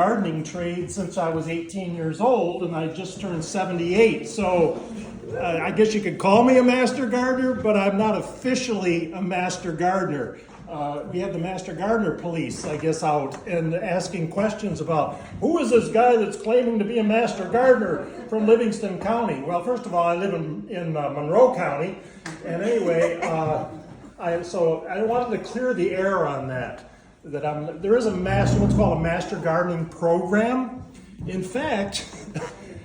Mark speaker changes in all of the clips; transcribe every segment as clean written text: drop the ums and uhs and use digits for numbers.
Speaker 1: gardening trade since I was 18 years old, and I just turned 78. So I guess you could call me a master gardener, but I'm not officially a master gardener. We had the master gardener police, I guess, out and asking questions about who is this guy that's claiming to be a master gardener from Livingston County. Well, first of all, I live in Monroe County, and anyway, I wanted to clear the air on that. There is what's called a master gardening program. In fact,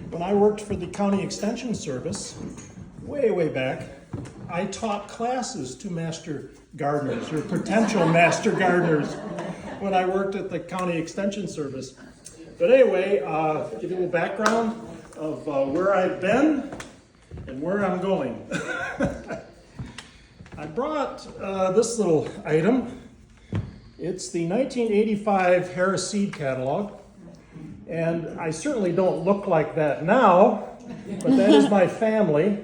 Speaker 1: when I worked for the county extension service, way back, I taught classes to master gardeners or potential master gardeners when I worked at the county extension service. But anyway, give you a little background of where I've been and where I'm going. I brought this little item. It's the 1985 Harris Seed Catalog, and I certainly don't look like that now, but that is my family,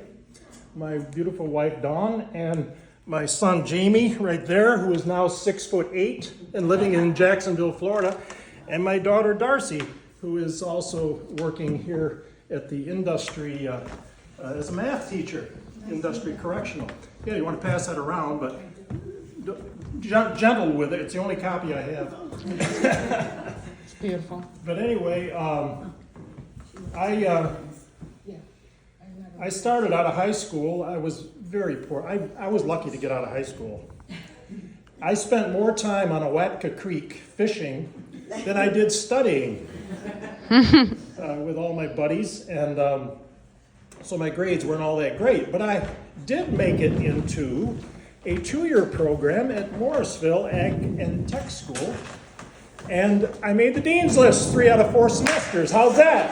Speaker 1: my beautiful wife Dawn, and my son Jamie right there, who is now 6'8" and living in Jacksonville, Florida, and my daughter Darcy, who is also working here at the industry as a math teacher, industry correctional. Yeah, you want to pass that around, but gentle with it. It's the only copy I have.
Speaker 2: It's beautiful.
Speaker 1: But anyway, I started out of high school. I was very poor. I was lucky to get out of high school. I spent more time on Awatka Creek fishing than I did studying with all my buddies, and so my grades weren't all that great. But I did make it into a 2-year program at Morrisville Ag and Tech School, and I made the dean's list 3 out of 4 semesters. How's that?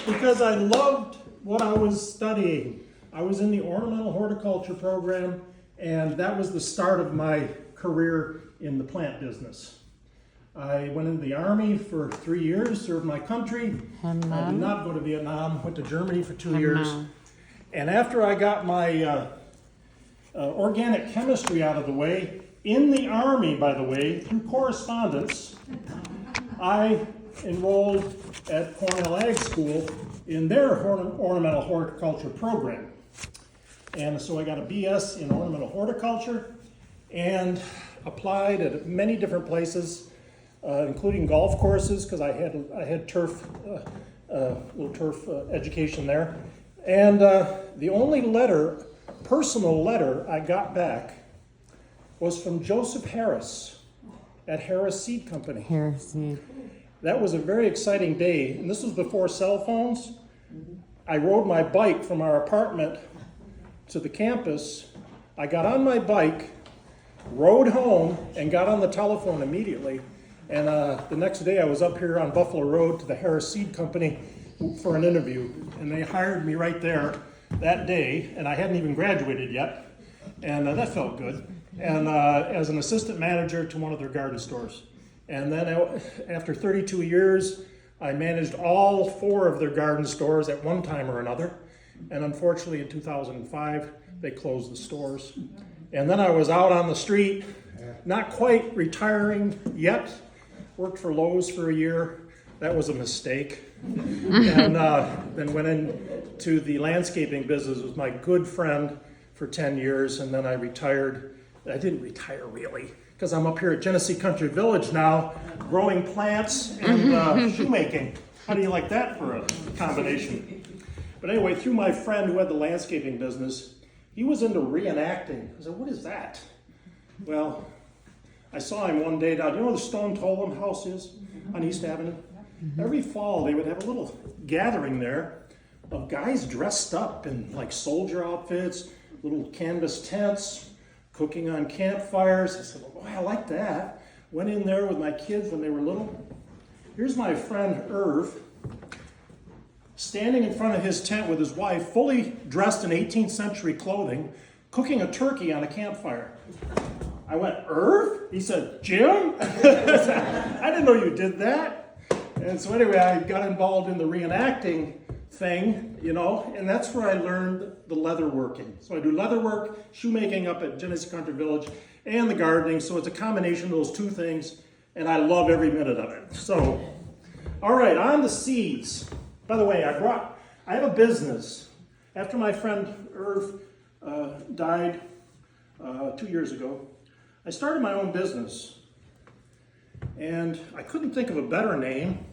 Speaker 1: Because I loved what I was studying. I was in the ornamental horticulture program, and that was the start of my career in the plant business. I went into the Army for 3 years, served my country. I did not go to Vietnam, went to Germany for 2 years. And after I got my organic chemistry out of the way, in the Army, by the way, through correspondence, I enrolled at Cornell Ag School in their ornamental horticulture program. And so I got a BS in ornamental horticulture and applied at many different places, including golf courses, because I had turf, little turf education there. And the only personal letter I got back was from Joseph Harris at Harris Seed Company.
Speaker 2: Harris Seed.
Speaker 1: That was a very exciting day, and this was before cell phones. I rode my bike from our apartment to the campus. I got on my bike, rode home, and got on the telephone immediately. And the next day I was up here on Buffalo Road to the Harris Seed Company for an interview, and they hired me right there that day, and I hadn't even graduated yet, and that felt good. And as an assistant manager to one of their garden stores. And then after 32 years, I managed all 4 of their garden stores at one time or another. And unfortunately in 2005, they closed the stores. And then I was out on the street, not quite retiring yet, worked for Lowe's for a year. That was a mistake. And then went into the landscaping business with my good friend for 10 years, and then I retired. I didn't retire really, because I'm up here at Genesee Country Village now, growing plants and shoemaking. How do you like that for a combination? But anyway, through my friend who had the landscaping business, he was into reenacting. I said, what is that? Well, I saw him one day down, you know where the Stone Totem House is on East Avenue? Every fall they would have a little gathering there of guys dressed up in like soldier outfits, little canvas tents, cooking on campfires. I said, well, boy, I like that. Went in there with my kids when they were little. Here's my friend Irv, standing in front of his tent with his wife, fully dressed in 18th century clothing, cooking a turkey on a campfire. I went, Irv? He said, Jim? I didn't know you did that. And so anyway, I got involved in the reenacting thing, and that's where I learned the leather working. So I do leather work, shoemaking up at Genesee Country Village, and the gardening. So it's a combination of those 2 things and I love every minute of it. So, all right, on to seeds. By the way, I have a business. After my friend Irv died 2 years ago, I started my own business. And I couldn't think of a better name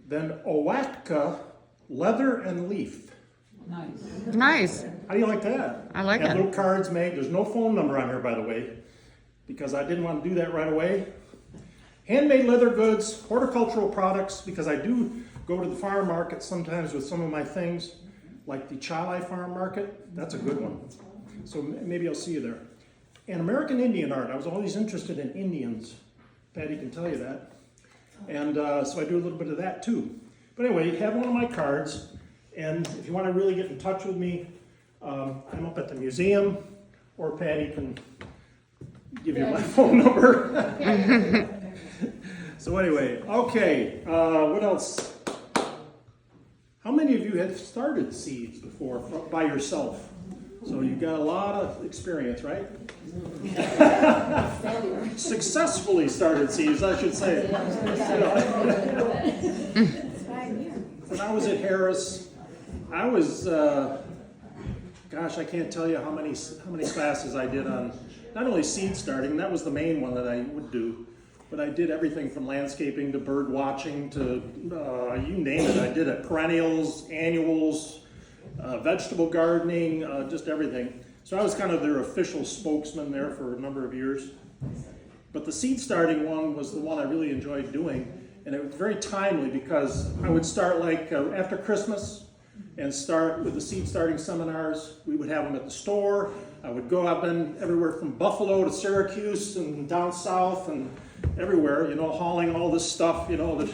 Speaker 1: than Owatka Leather and Leaf.
Speaker 2: Nice.
Speaker 1: How do you like that?
Speaker 2: I like
Speaker 1: Have
Speaker 2: it.
Speaker 1: little cards made. There's no phone number on here, by the way, because I didn't want to do that right away. Handmade leather goods, horticultural products, because I do go to the farm market sometimes with some of my things, like the Chalai Farm Market. That's a good one. So maybe I'll see you there. And American Indian art. I was always interested in Indians. Patty can tell you that. And so I do a little bit of that too. But anyway, you have one of my cards. And if you want to really get in touch with me, I'm up at the museum, or Patty can give you my phone number. So anyway, okay, what else? How many of you have started seeds before by yourself? So you've got a lot of experience, right? Successfully started seeds, I should say. When I was at Harris, I was, gosh, I can't tell you how many classes I did on not only seed starting, that was the main one that I would do, but I did everything from landscaping to bird watching to you name it. I did it, perennials, annuals, vegetable gardening, just everything. So I was kind of their official spokesman there for a number of years. But the seed starting one was the one I really enjoyed doing, and it was very timely because I would start like after Christmas and start with the seed starting seminars. We would have them at the store. I would go up and everywhere from Buffalo to Syracuse and down south and everywhere, hauling all this stuff, to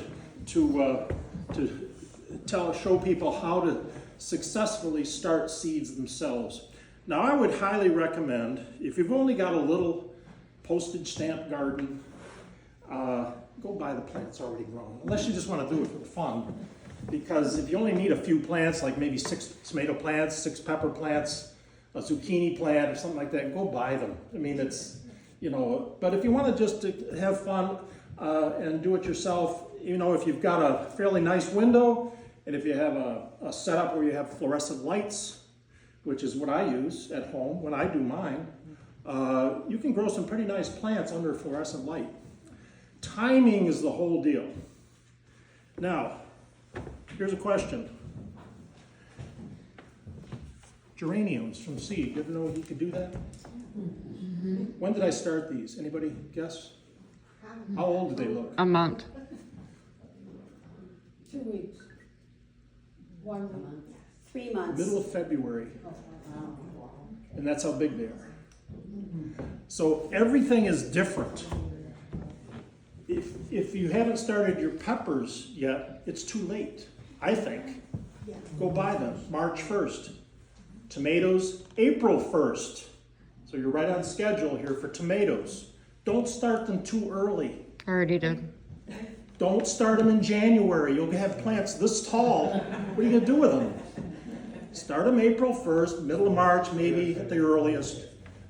Speaker 1: show people how to successfully start seeds themselves. Now, I would highly recommend, if you've only got a little postage stamp garden, go buy the plants already grown, unless you just want to do it for fun. Because if you only need a few plants, like maybe 6 tomato plants, 6 pepper plants, a zucchini plant or something like that, go buy them. I mean, it's, but if you want to just have fun and do it yourself, if you've got a fairly nice window, and if you have a setup where you have fluorescent lights, which is what I use at home when I do mine, you can grow some pretty nice plants under fluorescent light. Timing is the whole deal. Now, here's a question. Geraniums from seed. You ever know you could do that? Mm-hmm. When did I start these? Anybody guess? How old do they look?
Speaker 2: A month.
Speaker 3: 2 weeks. 1 month. 3 months.
Speaker 1: Middle of February. And that's how big they are. So everything is different. If you haven't started your peppers yet, it's too late, I think. Go buy them March 1st. Tomatoes, April 1st. So you're right on schedule here for tomatoes. Don't start them too early.
Speaker 2: Already did.
Speaker 1: Don't start them in January. You'll have plants this tall. What are you going to do with them? Start them April 1st, middle of March maybe at the earliest.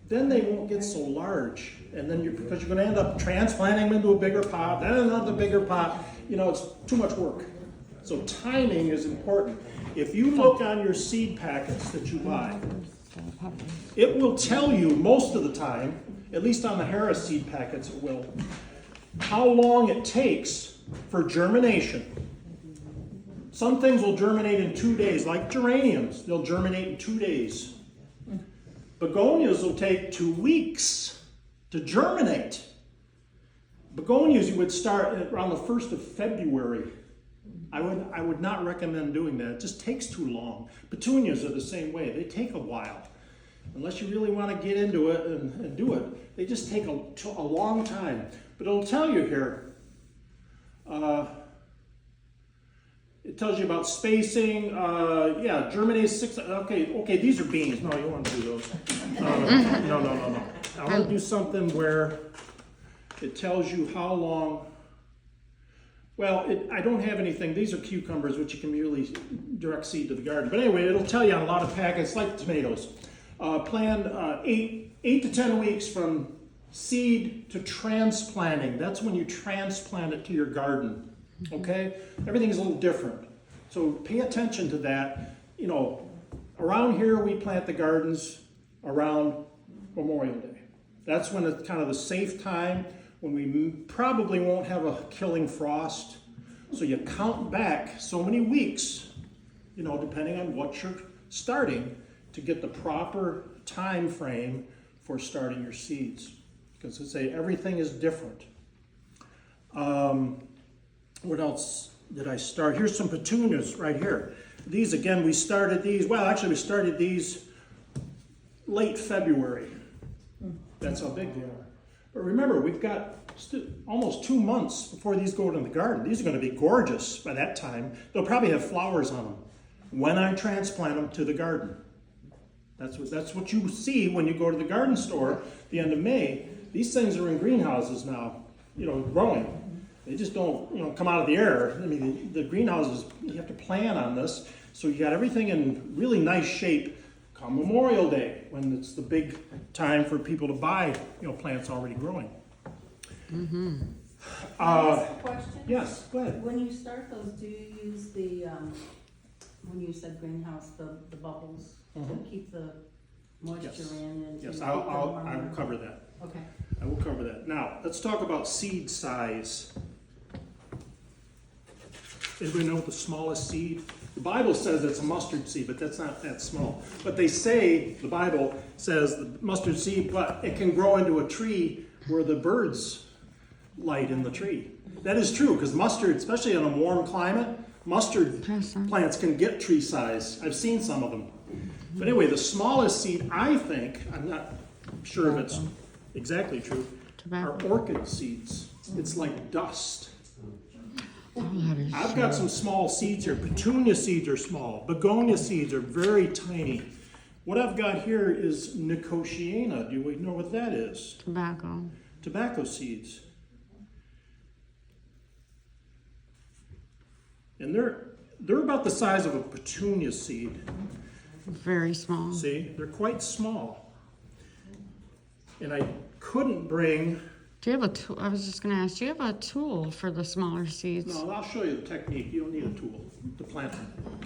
Speaker 1: Then they won't get so large. And then because you're going to end up transplanting them into a bigger pot, then another bigger pot. It's too much work. So timing is important. If you look on your seed packets that you buy, it will tell you most of the time, at least on the Harris seed packets it will, how long it takes for germination. Some things will germinate in 2 days, like geraniums. They'll germinate in 2 days. Begonias will take 2 weeks to germinate. Begonias you would start around the 1st of February. I would not recommend doing that. It just takes too long. Petunias are the same way. They take a while. Unless you really want to get into it and do it, they just take a long time. But it'll tell you here, it tells you about spacing. Germinate 6. Okay, these are beans. No, you don't want to do those. No. I want to do something where it tells you how long. Well, I don't have anything. These are cucumbers, which you can really direct seed to the garden. But anyway, it'll tell you on a lot of packets, like tomatoes. Plan 8 to 10 weeks from seed to transplanting. That's when you transplant it to your garden, okay? Everything is a little different. So pay attention to that. You know, around here we plant the gardens around Memorial Day. That's when it's kind of the safe time, when we probably won't have a killing frost. So you count back so many weeks, you know, depending on what you're starting, to get the proper time frame for starting your seeds. Because I say everything is different. What else did I start? Here's some petunias right here. These, again, we started these late February. That's how big they are. But remember, we've got almost 2 months before these go into the garden. These are going to be gorgeous by that time. They'll probably have flowers on them when I transplant them to the garden. That's what you see when you go to the garden store at the end of May. These things are in greenhouses now, you know, growing. They just don't, you know, come out of the air. I mean, the greenhouses, you have to plan on this. So you got everything in really nice shape come Memorial Day, when it's the big time for people to buy, you know, plants already growing.
Speaker 2: Mm-hmm.
Speaker 3: Ask a question?
Speaker 1: Yes, go ahead.
Speaker 3: When you start those, do you use the, when you said greenhouse, the bubbles to keep the moisture
Speaker 1: Yes.
Speaker 3: in and to
Speaker 1: Yes,
Speaker 3: keep them
Speaker 1: I
Speaker 3: warmer?
Speaker 1: will cover that.
Speaker 3: Okay.
Speaker 1: I will cover that. Now, let's talk about seed size. Anybody know what the smallest seed? The Bible says it's a mustard seed, but that's not that small. But they say, the Bible says the mustard seed, but it can grow into a tree where the birds light in the tree. That is true, because mustard, especially in a warm climate, mustard plants can get tree size. I've seen some of them. But anyway, the smallest seed, I think, I'm not sure if it's exactly true, are orchid seeds. It's like dust. I've got some small seeds here. Petunia seeds are small. Begonia seeds are very tiny. What I've got here is Nicotiana. Do we know what that is?
Speaker 2: Tobacco.
Speaker 1: Tobacco seeds. And they're about the size of a petunia seed.
Speaker 2: Very small.
Speaker 1: See, they're quite small. And I couldn't bring...
Speaker 2: Do you have a tool? I was just going to ask, do you have a tool for the smaller seeds?
Speaker 1: No, I'll show you the technique. You don't need a tool to plant them.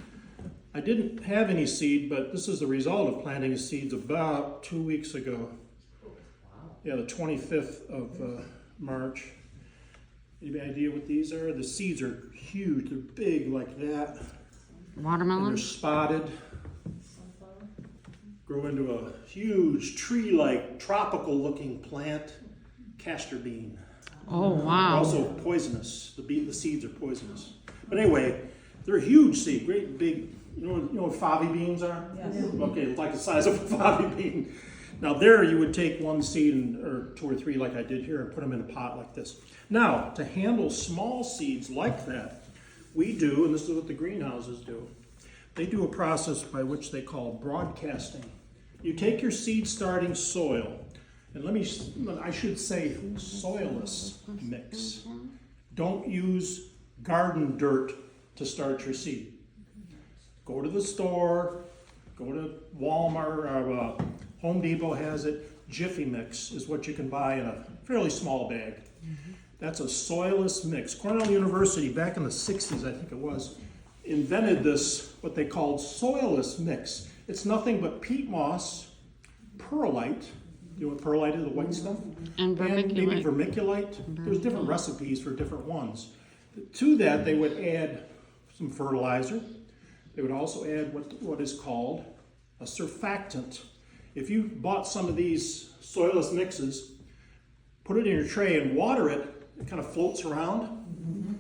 Speaker 1: I didn't have any seed, but this is the result of planting seeds about 2 weeks ago. Yeah, the 25th of March. Any idea what these are? The seeds are huge. They're big like that. And
Speaker 2: Watermelon?
Speaker 1: they're spotted. Grow into a huge tree-like, tropical-looking plant. Castor bean.
Speaker 2: Oh,
Speaker 1: They're
Speaker 2: wow.
Speaker 1: also poisonous. The seeds are poisonous. But anyway, they're a huge seed, great big. You know what fava beans are?
Speaker 3: Yes.
Speaker 1: Okay, it's like the size of a fava bean. Now there, you would take one seed or 2 or 3, like I did here, and put them in a pot like this. Now, to handle small seeds like that, we do, and this is what the greenhouses do. They do a process by which they call broadcasting. You take your seed starting soil. And I should say soilless mix. Don't use garden dirt to start your seed. Go to the store, go to Walmart, or Home Depot has it. Jiffy Mix is what you can buy in a fairly small bag. That's a soilless mix. Cornell University, back in the 60s, I think it was, invented this, what they called soilless mix. It's nothing but peat moss, perlite. You know what perlite is, the white stuff?
Speaker 2: And
Speaker 1: maybe
Speaker 2: vermiculite.
Speaker 1: vermiculite. There's different recipes for different ones. To that, they would add some fertilizer. They would also add what is called a surfactant. If you bought some of these soilless mixes, put it in your tray and water it, it kind of floats around.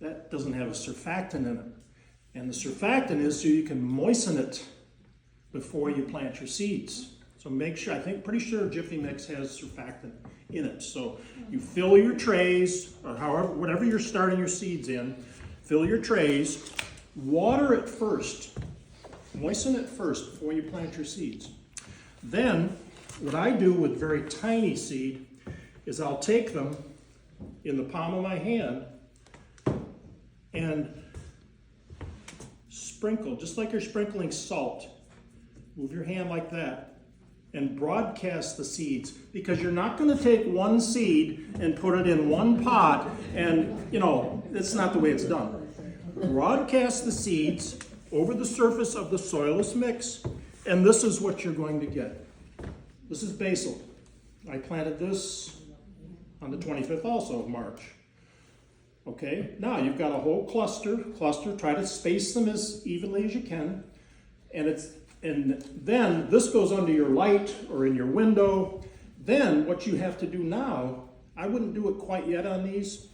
Speaker 1: That doesn't have a surfactant in it. And the surfactant is so you can moisten it before you plant your seeds. So make sure, pretty sure Jiffy Mix has surfactant in it. So you fill your trays, or whatever you're starting your seeds in, fill your trays, water it first, moisten it first before you plant your seeds. Then, what I do with very tiny seed is I'll take them in the palm of my hand and sprinkle, just like you're sprinkling salt. Move your hand like that. and broadcast the seeds, because you're not going to take one seed and put it in one pot and, that's not the way it's done. Broadcast the seeds over the surface of the soilless mix, and this is what you're going to get. This is basil. I planted this on the 25th also of March. Okay, now you've got a whole cluster, try to space them as evenly as you can, and then this goes under your light or in your window. Then what you have to do now, I wouldn't do it quite yet on these.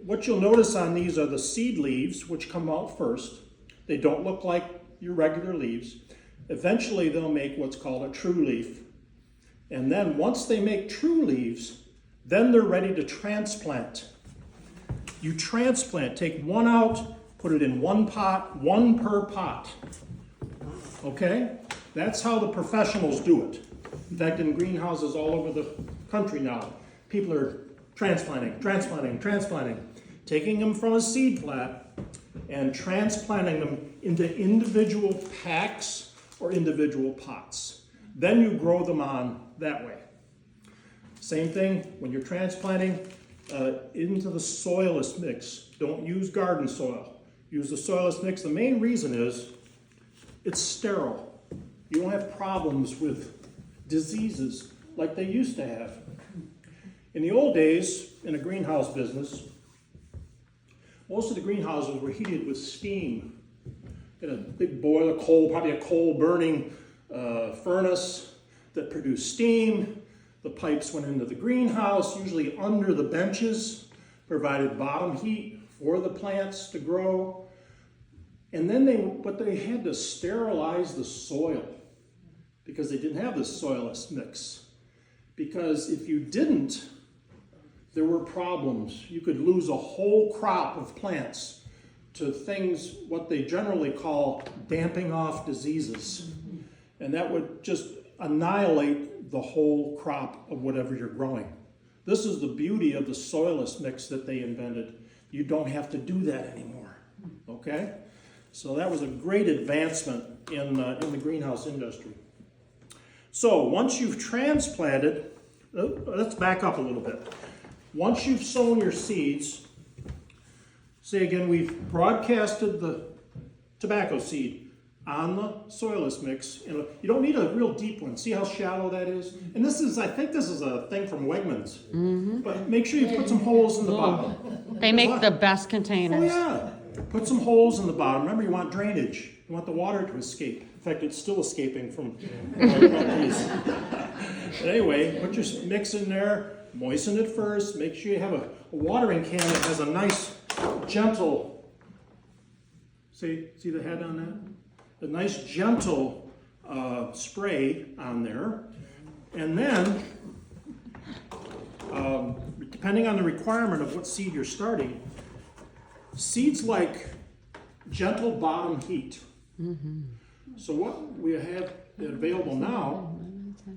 Speaker 1: What you'll notice on these are the seed leaves, which come out first. They don't look like your regular leaves. Eventually they'll make what's called a true leaf. And then once they make true leaves, then they're ready to transplant. You transplant, take one out, put it in one pot, one per pot. Okay? That's how the professionals do it. In fact, in greenhouses all over the country now, people are transplanting, taking them from a seed plat and transplanting them into individual packs or individual pots. Then you grow them on that way. Same thing when you're transplanting into the soilless mix. Don't use garden soil. Use the soilless mix. The main reason is it's sterile. You don't have problems with diseases like they used to have. In the old days, in a greenhouse business, most of the greenhouses were heated with steam. You had a big boiler, probably a coal-burning furnace that produced steam. The pipes went into the greenhouse, usually under the benches, provided bottom heat for the plants to grow. And then they had to sterilize the soil because they didn't have this soilless mix. Because if you didn't, there were problems. You could lose a whole crop of plants to things, what they generally call damping off diseases. And that would just annihilate the whole crop of whatever you're growing. This is the beauty of the soilless mix that they invented. You don't have to do that anymore, okay? So that was a great advancement in the greenhouse industry. So once you've transplanted, let's back up a little bit. Once you've sown your seeds, say again, we've broadcasted the tobacco seed on the soilless mix. You don't need a real deep one. See how shallow that is? And I think this is a thing from Wegmans. Mm-hmm. But make sure you put some holes in the bottom.
Speaker 2: They make the best containers.
Speaker 1: Oh yeah. Put some holes in the bottom. Remember, you want drainage. You want the water to escape. In fact, it's still escaping from these. But anyway, put your mix in there. Moisten it first. Make sure you have a watering can that has a nice, gentle, see the head on that? A nice, gentle spray on there. And then, depending on the requirement of what seed you're starting, seeds like gentle bottom heat. Mm-hmm. So what we have available now,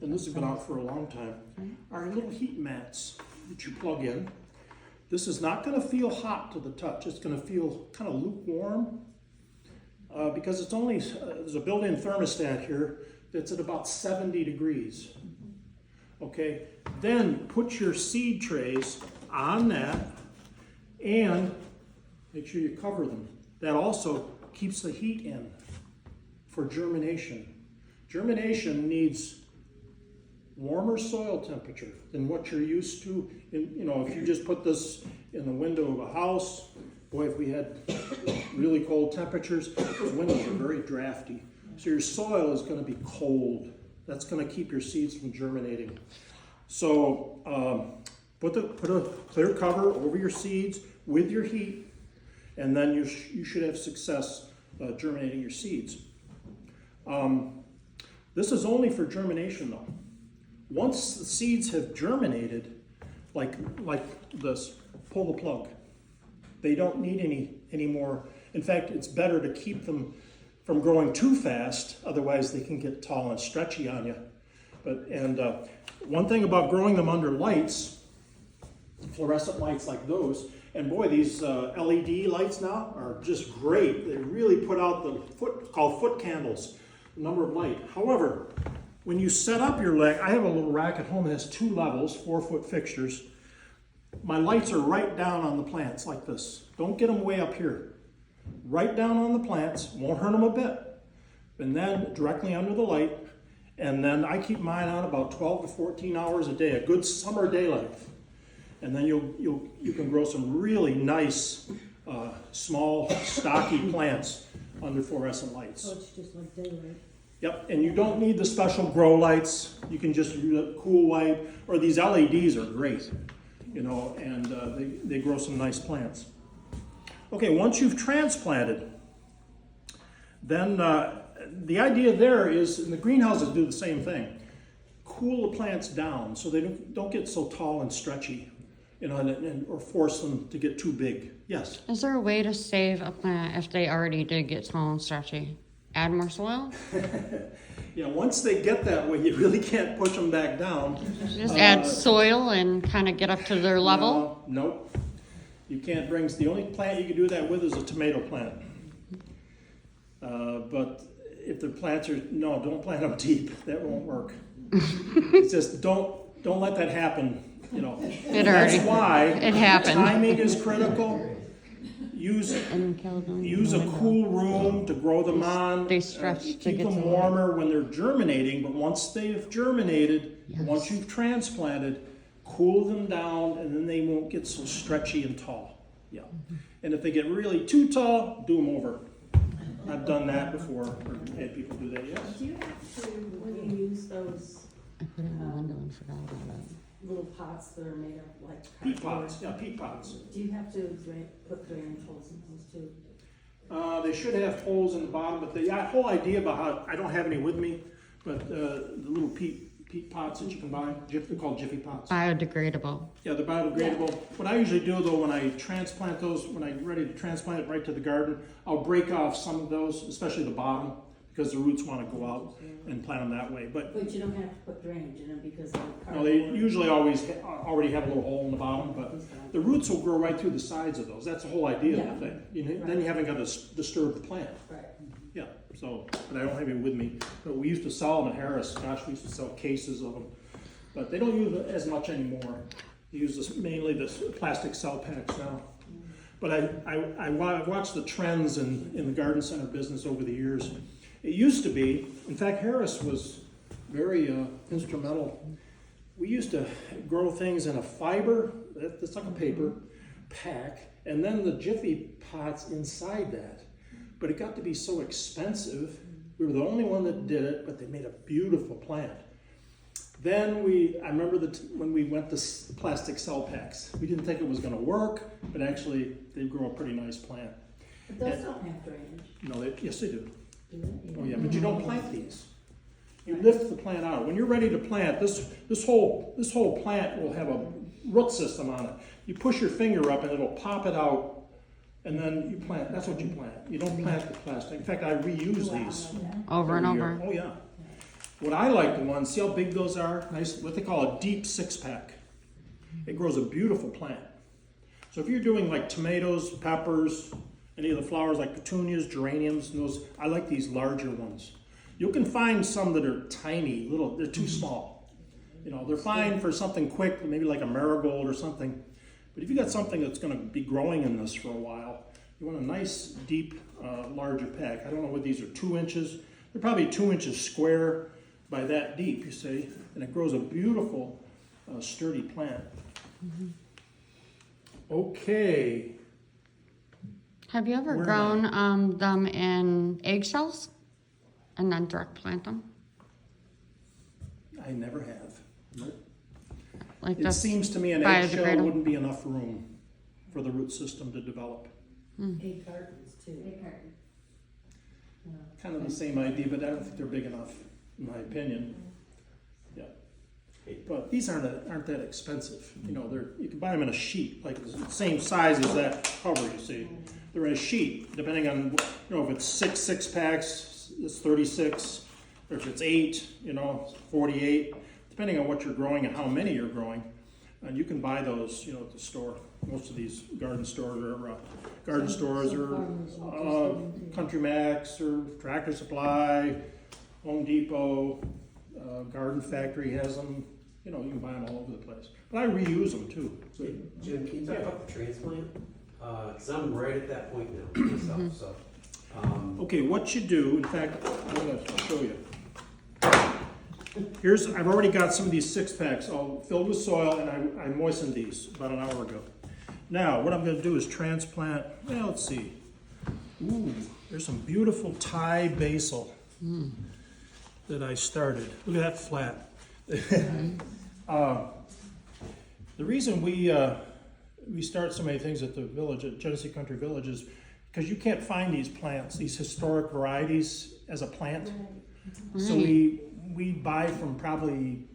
Speaker 1: and this has been out for a long time, are little heat mats that you plug in. This is not going to feel hot to the touch. It's going to feel kind of lukewarm because it's only, there's a built-in thermostat here that's at about 70 degrees. Okay, then put your seed trays on that and make sure you cover them. That also keeps the heat in for germination. Germination needs warmer soil temperature than what you're used to. If you just put this in the window of a house, boy, if we had really cold temperatures, those windows are very drafty. So your soil is going to be cold. That's going to keep your seeds from germinating. So put a clear cover over your seeds with your heat, and then you should have success germinating your seeds. This is only for germination though. Once the seeds have germinated, like this, pull the plug. They don't need any more. In fact, it's better to keep them from growing too fast, otherwise they can get tall and stretchy on you. One thing about growing them under lights, fluorescent lights like those, and boy, these LED lights now are just great. They really put out called foot candles, the number of light. However, when you set up your leg, I have a little rack at home that has 2 levels, 4-foot fixtures. My lights are right down on the plants like this. Don't get them way up here. Right down on the plants, won't hurt them a bit. And then directly under the light. And then I keep mine on about 12 to 14 hours a day, a good summer daylight. And then you can grow some really nice, small, stocky plants under fluorescent lights.
Speaker 3: So it's just like daylight.
Speaker 1: Yep, and you don't need the special grow lights. You can just use a cool light, or these LEDs are great, and they grow some nice plants. Okay, once you've transplanted, then the idea there is, and the greenhouses do the same thing, cool the plants down so they don't get so tall and stretchy, or force them to get too big. Yes?
Speaker 2: Is there a way to save a plant if they already did get small and stretchy? Add more soil?
Speaker 1: Yeah, once they get that way, you really can't push them back down.
Speaker 2: Just add soil and kind of get up to their level?
Speaker 1: Nope. You can't bring, the only plant you can do that with is a tomato plant. But if the plants are, don't plant them deep. That won't work. It's just don't let that happen. That's why
Speaker 2: it happened.
Speaker 1: Timing is critical. Use
Speaker 2: Caledonia,
Speaker 1: a cool room to grow them on.
Speaker 2: They stretch to
Speaker 1: keep
Speaker 2: get
Speaker 1: them
Speaker 2: to
Speaker 1: warmer when they're germinating. But once they've germinated,
Speaker 2: Yes.
Speaker 1: once you've transplanted, cool them down, and then they won't get so stretchy and tall. Yeah. And if they get really too tall, do them over. I've done that before. Or had people do that. Yes.
Speaker 3: Do you have to, when you use those
Speaker 2: I put it in the window and forgot about it.
Speaker 3: little pots that are made of like
Speaker 1: Peat
Speaker 3: cardboard,
Speaker 1: pots. Yeah, peat pots.
Speaker 3: do you have to put drainage holes in those too?
Speaker 1: They should have holes in the bottom, but the whole idea about how, I don't have any with me, but the little peat pots that you can buy, they're called Jiffy pots.
Speaker 2: Biodegradable.
Speaker 1: Yeah, they're biodegradable. What I usually do though, when I transplant those, when I'm ready to transplant it right to the garden, I'll break off some of those, especially the bottom, because the roots want to go out and plant them that way. But
Speaker 3: you don't have to put drainage in them because of the
Speaker 1: no, they
Speaker 3: cardboard.
Speaker 1: usually already have a little hole in the bottom, but the roots will grow right through the sides of those. That's the whole idea of the thing. Then you haven't got to disturb the plant.
Speaker 3: Right.
Speaker 1: Yeah, so, but I don't have any with me. But we used to sell them at Harris. Gosh, we used to sell cases of them. But they don't use it as much anymore. They use mainly the plastic cell packs now. But I've watched the trends in the garden center business over the years. It used to be, in fact, Harris was very instrumental. We used to grow things in a fiber, that's like a paper, pack, and then the Jiffy pots inside that. But it got to be so expensive. We were the only one that did it, but they made a beautiful plant. Then I remember when we went to plastic cell packs. We didn't think it was going to work, but actually they grow a pretty nice plant.
Speaker 3: But those don't have drainage,
Speaker 1: No, yes they do.
Speaker 3: do they?
Speaker 1: Oh yeah, but you don't plant these. You lift the plant out. When you're ready to plant, this whole plant will have a root system on it. You push your finger up and it'll pop it out, and then you plant. That's what you plant. You don't plant the plastic. In fact, I reuse these
Speaker 2: Over and
Speaker 1: every
Speaker 2: over.
Speaker 1: year. Oh yeah. What I like the ones. See how big those are? Nice. What they call a deep 6-pack. It grows a beautiful plant. So if you're doing like tomatoes, peppers, any of the flowers like petunias, geraniums, and those, I like these larger ones. You can find some that are tiny, little, they're too small. They're fine for something quick, maybe like a marigold or something. But if you got something that's going to be growing in this for a while, you want a nice, deep, larger pack. I don't know what these are, 2 inches. They're probably 2 inches square by that deep, you see. And it grows a beautiful, sturdy plant.
Speaker 2: Mm-hmm.
Speaker 1: Okay.
Speaker 2: Have you ever
Speaker 1: Where am
Speaker 2: grown them in eggshells and then direct plant them?
Speaker 1: I never have. Nope.
Speaker 2: Like
Speaker 1: It
Speaker 2: that's
Speaker 1: seems to me an eggshell
Speaker 2: biodegradable.
Speaker 1: wouldn't be enough room for the root system to develop.
Speaker 3: Egg cartons too. Egg carton.
Speaker 1: Kind of the same idea, but I don't think they're big enough, in my opinion. Yeah. But these aren't that expensive. You can buy them in a sheet, like the same size as that cover, you see. They're in a sheet, depending on, if it's 6 packs, it's 36, or if it's 8, 48, depending on what you're growing and how many you're growing. And you can buy those, at the store. Most of these garden stores or Country Max or Tractor Supply, Home Depot, Garden Factory has them. You know, you can buy them all over the place. But I reuse them too.
Speaker 4: Jim, can you talk about the transplant? Because I'm right at that point now myself, so.
Speaker 1: Okay, what you do, in fact, I'm gonna show you. I've already got some of these 6-packs all filled with soil, and I moistened these about an hour ago. Now, what I'm gonna do is transplant, well, let's see. Ooh, there's some beautiful Thai basil that I started. Look at that flat. The reason we start so many things at the village, at Genesee Country Village, is because you can't find these plants, these historic varieties, as a plant. So we buy from probably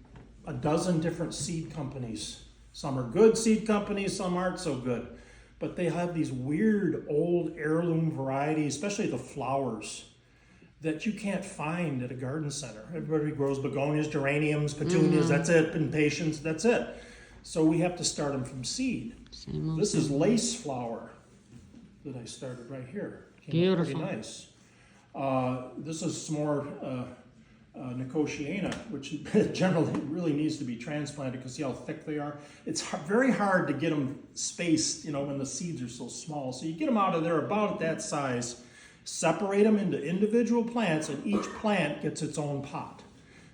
Speaker 1: a dozen different seed companies. Some are good seed companies, some aren't so good. But they have these weird old heirloom varieties, especially the flowers, that you can't find at a garden center. Everybody grows begonias, geraniums, petunias, that's it, impatiens, that's it. So we have to start them from seed. This is lace flower that I started right here. Came out pretty nice. This is some more Nicotiana, which generally really needs to be transplanted because see how thick they are? It's very hard to get them spaced, you know, when the seeds are so small. So you get them out of there about that size, separate them into individual plants, and each plant gets its own pot.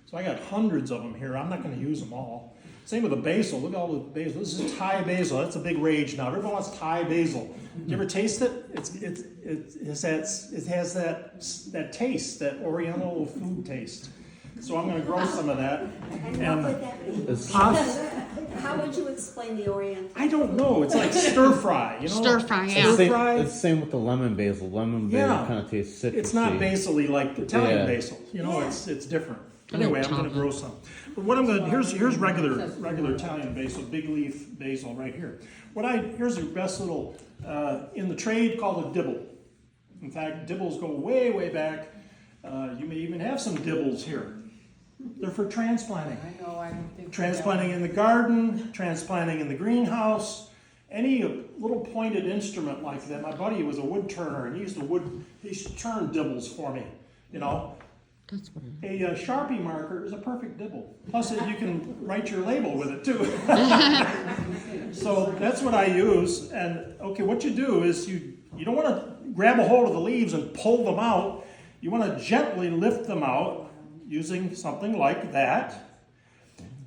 Speaker 1: So I got hundreds of them here. I'm not going to use them all. Same with the basil. Look at all the basil. This is Thai basil. That's a big rage now. Everyone wants Thai basil. You ever taste it? It has that taste, that Oriental food taste. So I'm going to grow some of that.
Speaker 5: And what would that be? How would you explain the Oriental?
Speaker 1: I don't know. It's like stir fry. You know?
Speaker 2: Stir fry, yeah.
Speaker 1: Stir fry.
Speaker 6: It's the same with the lemon basil. Lemon basil kind of tastes citrusy.
Speaker 1: It's not basily like Italian basil. You know, it's different. Anyway, I'm going to grow some. But what I'm going to here's regular Italian basil, big leaf basil right here. Here's your best little in the trade called a dibble. In fact, dibbles go way back. You may even have some dibbles here. They're for transplanting.
Speaker 3: I know, I don't think.
Speaker 1: Transplanting in the garden, transplanting in the greenhouse, any little pointed instrument like that. My buddy was a wood turner, and he used to turn dibbles for me, you know.
Speaker 2: That's what
Speaker 1: A Sharpie marker is a perfect dibble. Plus, you can write your label with it too. So that's what I use. And okay, what you do is you don't want to grab a hold of the leaves and pull them out. You want to gently lift them out using something like that.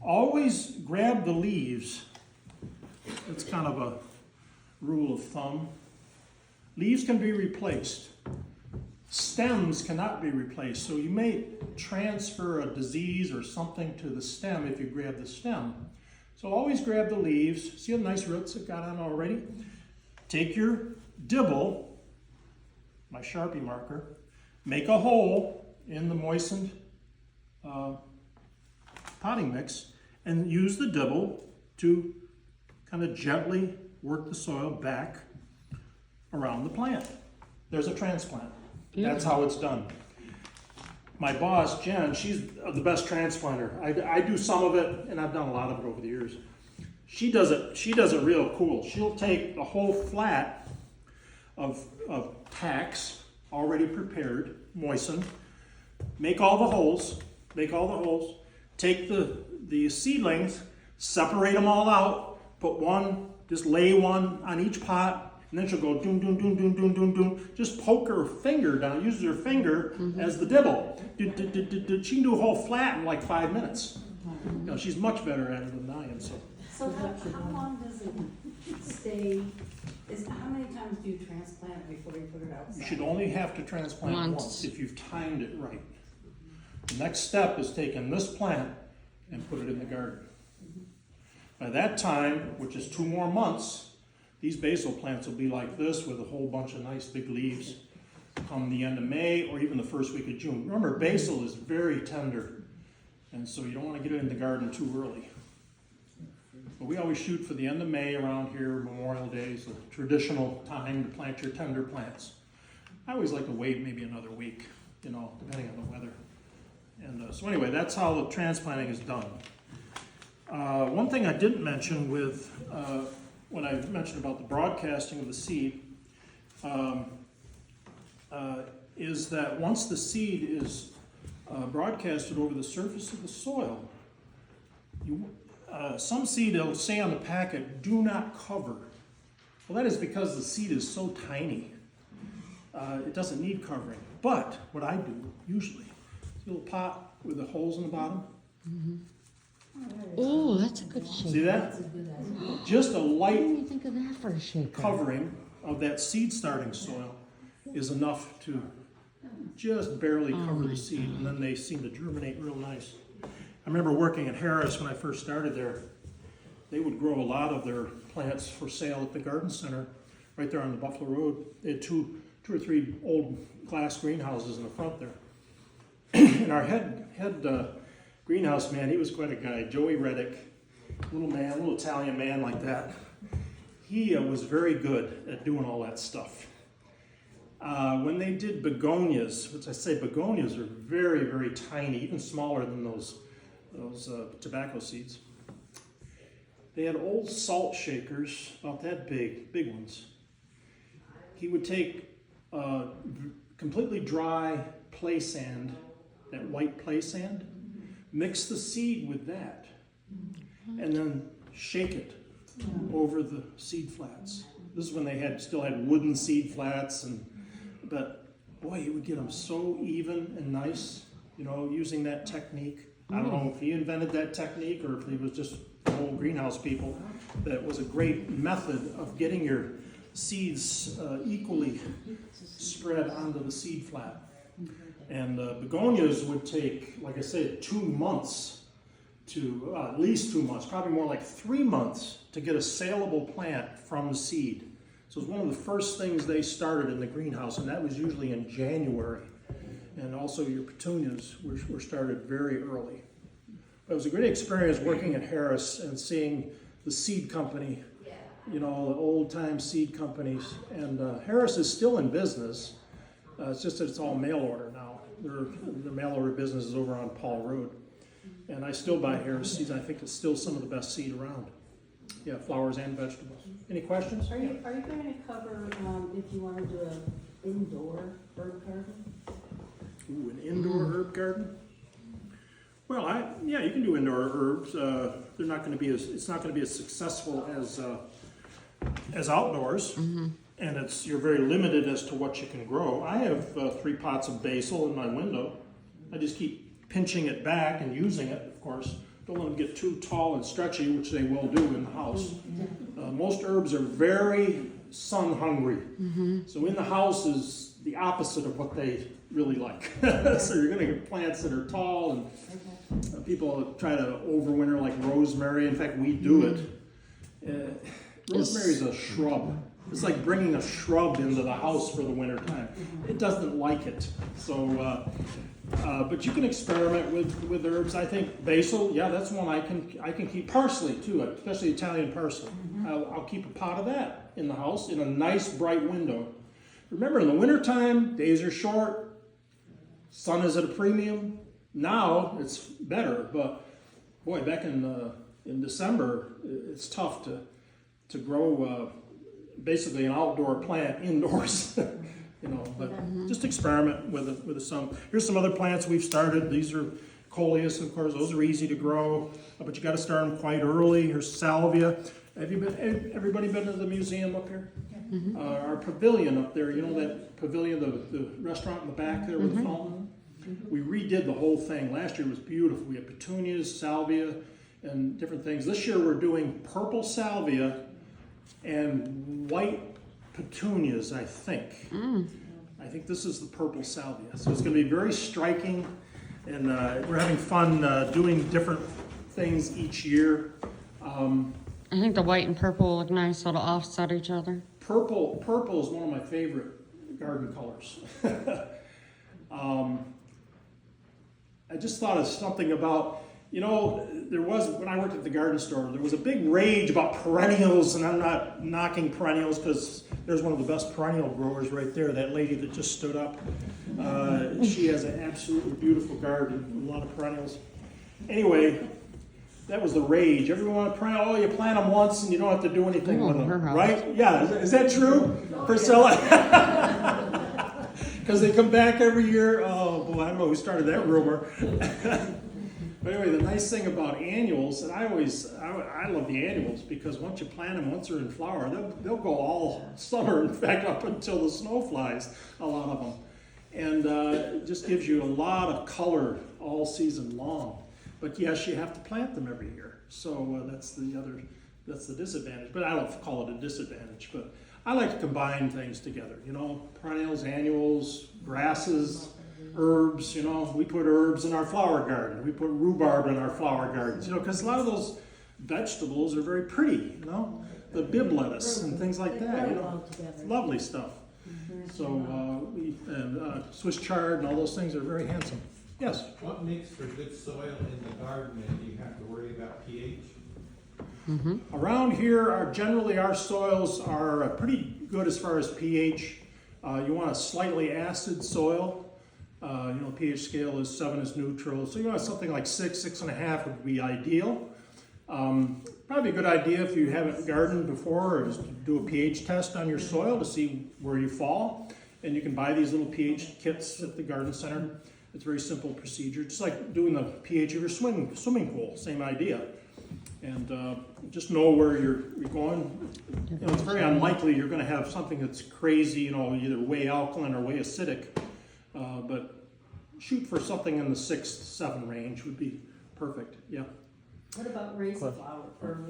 Speaker 1: Always grab the leaves. That's kind of a rule of thumb. Leaves can be replaced. Stems cannot be replaced, so you may transfer a disease or something to the stem if you grab the stem. So always grab the leaves. See how nice roots it got on already? Take your dibble, my Sharpie marker, make a hole in the moistened potting mix, and use the dibble to kind of gently work the soil back around the plant. There's a transplant. That's how it's done. My boss, Jen, she's the best transplanter. I do some of it, and I've done a lot of it over the years. She does it real cool. She'll take the whole flat of packs already prepared, moistened, make all the holes, take the seedlings, separate them all out, just lay one on each pot, and then she'll go doom, doom, doom, doom, doom, doom, doom. Just poke her finger down, uses her finger as the dibble. She can do a whole flat in like 5 minutes. You know, she's much better at it than I am.
Speaker 3: So how long does it stay, how many times do you transplant before you put it outside?
Speaker 1: You should only have to transplant once if you've timed it right. The next step is taking this plant and put it in the garden. By that time, which is 2 more months, these basil plants will be like this with a whole bunch of nice big leaves come the end of May or even the first week of June. Remember, basil is very tender, and so you don't want to get it in the garden too early. But we always shoot for the end of May around here. Memorial Day is the traditional time to plant your tender plants. I always like to wait maybe another week, you know, depending on the weather. And so anyway, that's how the transplanting is done. One thing I didn't mention with when I mentioned about the broadcasting of the seed is that once the seed is broadcasted over the surface of the soil. Some seed will say on the packet, do not cover. Well, that is because the seed is so tiny. It doesn't need covering. But what I do, usually, a little pot with the holes in the bottom.
Speaker 2: Oh, that's a good shape.
Speaker 1: See that? Just a
Speaker 2: Why
Speaker 1: light
Speaker 2: didn't you think of that for a shaker?
Speaker 1: covering of that seed starting soil is enough to just barely cover the seed, and then they seem to germinate real nice. I remember working at Harris when I first started there. They would grow a lot of their plants for sale at the garden center right there on the Buffalo Road. They had two or three old glass greenhouses in the front there. And our head greenhouse man, he was quite a guy, Joey Reddick, little Italian man like that. He was very good at doing all that stuff. When they did begonias, which I say begonias are very, very tiny, even smaller than those tobacco seeds. They had old salt shakers, about that big ones. He would take completely dry play sand, that white play sand, mix the seed with that, and then shake it over the seed flats. This is when they still had wooden seed flats, but boy, he would get them so even and nice, using that technique. I don't know if he invented that technique or if he was just old greenhouse people. That was a great method of getting your seeds equally spread onto the seed flat. And begonias would take, like I said, 2 months to, at least 2 months, probably more like 3 months to get a saleable plant from the seed. So it was one of the first things they started in the greenhouse, and that was usually in January. And also your petunias were started very early. But it was a great experience working at Harris and seeing the seed company, the old-time seed companies. And Harris is still in business. It's just that it's all mail order now. Their mail order business is over on Paul Road. And I still buy Harris seeds. I think it's still some of the best seed around. Yeah, flowers and vegetables. Any questions?
Speaker 3: Are you going to cover, if you want to do an indoor herb garden?
Speaker 1: Ooh, an indoor herb garden? Well, you can do indoor herbs. They're not going to be it's not going to be as successful as outdoors, and you're very limited as to what you can grow. I have 3 pots of basil in my window. I just keep pinching it back and using it, of course. Don't let them get too tall and stretchy, which they will do in the house. Most herbs are very sun hungry, so in the house is the opposite of what they really like. So you're going to get plants that are tall, and people try to overwinter like rosemary. In fact, we do it. Rosemary is a shrub. It's like bringing a shrub into the house for the winter time. It doesn't like it. So, but you can experiment with herbs. I think basil, that's one I can keep. Parsley too, especially Italian parsley. I'll keep a pot of that in the house in a nice bright window. Remember, in the wintertime, days are short, sun is at a premium. Now it's better, but boy, back in December, it's tough to grow basically an outdoor plant indoors. But just experiment with some. Here's some other plants we've started. These are coleus, of course. Those are easy to grow, but you got to start them quite early. Here's salvia. Everybody been to the museum up here? Our pavilion up there, that pavilion, the restaurant in the back there with the fountain? We redid the whole thing. Last year was beautiful. We had petunias, salvia, and different things. This year we're doing purple salvia and white petunias, I think. I think this is the purple salvia. So it's going to be very striking, and we're having fun doing different things each year.
Speaker 2: I think the white and purple look nice, so it'll offset each other.
Speaker 1: Purple is one of my favorite garden colors. I just thought of something about, there was, when I worked at the garden store, there was a big rage about perennials, and I'm not knocking perennials because there's one of the best perennial growers right there, that lady that just stood up. She has an absolutely beautiful garden with a lot of perennials. Anyway, that was the rage. Everyone wanted perennial. Oh, you plant them once and you don't have to do anything with them, right? Yeah, is that true, Priscilla? Because they come back every year. Oh well, I don't know who started that rumor. But anyway, the nice thing about annuals, and I love the annuals because once you plant them, once they're in flower, they'll go all summer, in fact, up until the snow flies, a lot of them. And it just gives you a lot of color all season long. But yes, you have to plant them every year. So that's the disadvantage. But I don't call it a disadvantage, but I like to combine things together, perennials, annuals, grasses, herbs, we put herbs in our flower garden. We put rhubarb in our flower gardens, because a lot of those vegetables are very pretty, the bib lettuce and things like that, It's lovely stuff. So Swiss chard and all those things are very handsome. Yes?
Speaker 7: What makes for good soil in the garden, and do you have to worry about pH?
Speaker 1: Around here, generally our soils are pretty good as far as pH. You want a slightly acid soil. pH scale is 7 is neutral. So you want something like 6, 6.5 would be ideal. Probably a good idea if you haven't gardened before is to do a pH test on your soil to see where you fall. And you can buy these little pH kits at the garden center. It's a very simple procedure, just like doing the pH of your swimming pool, same idea. And just know where you're going. It's very unlikely you're going to have something that's crazy, either way alkaline or way acidic. But shoot for something in the 6, 7 range would be perfect. Yeah.
Speaker 3: What about raised flower or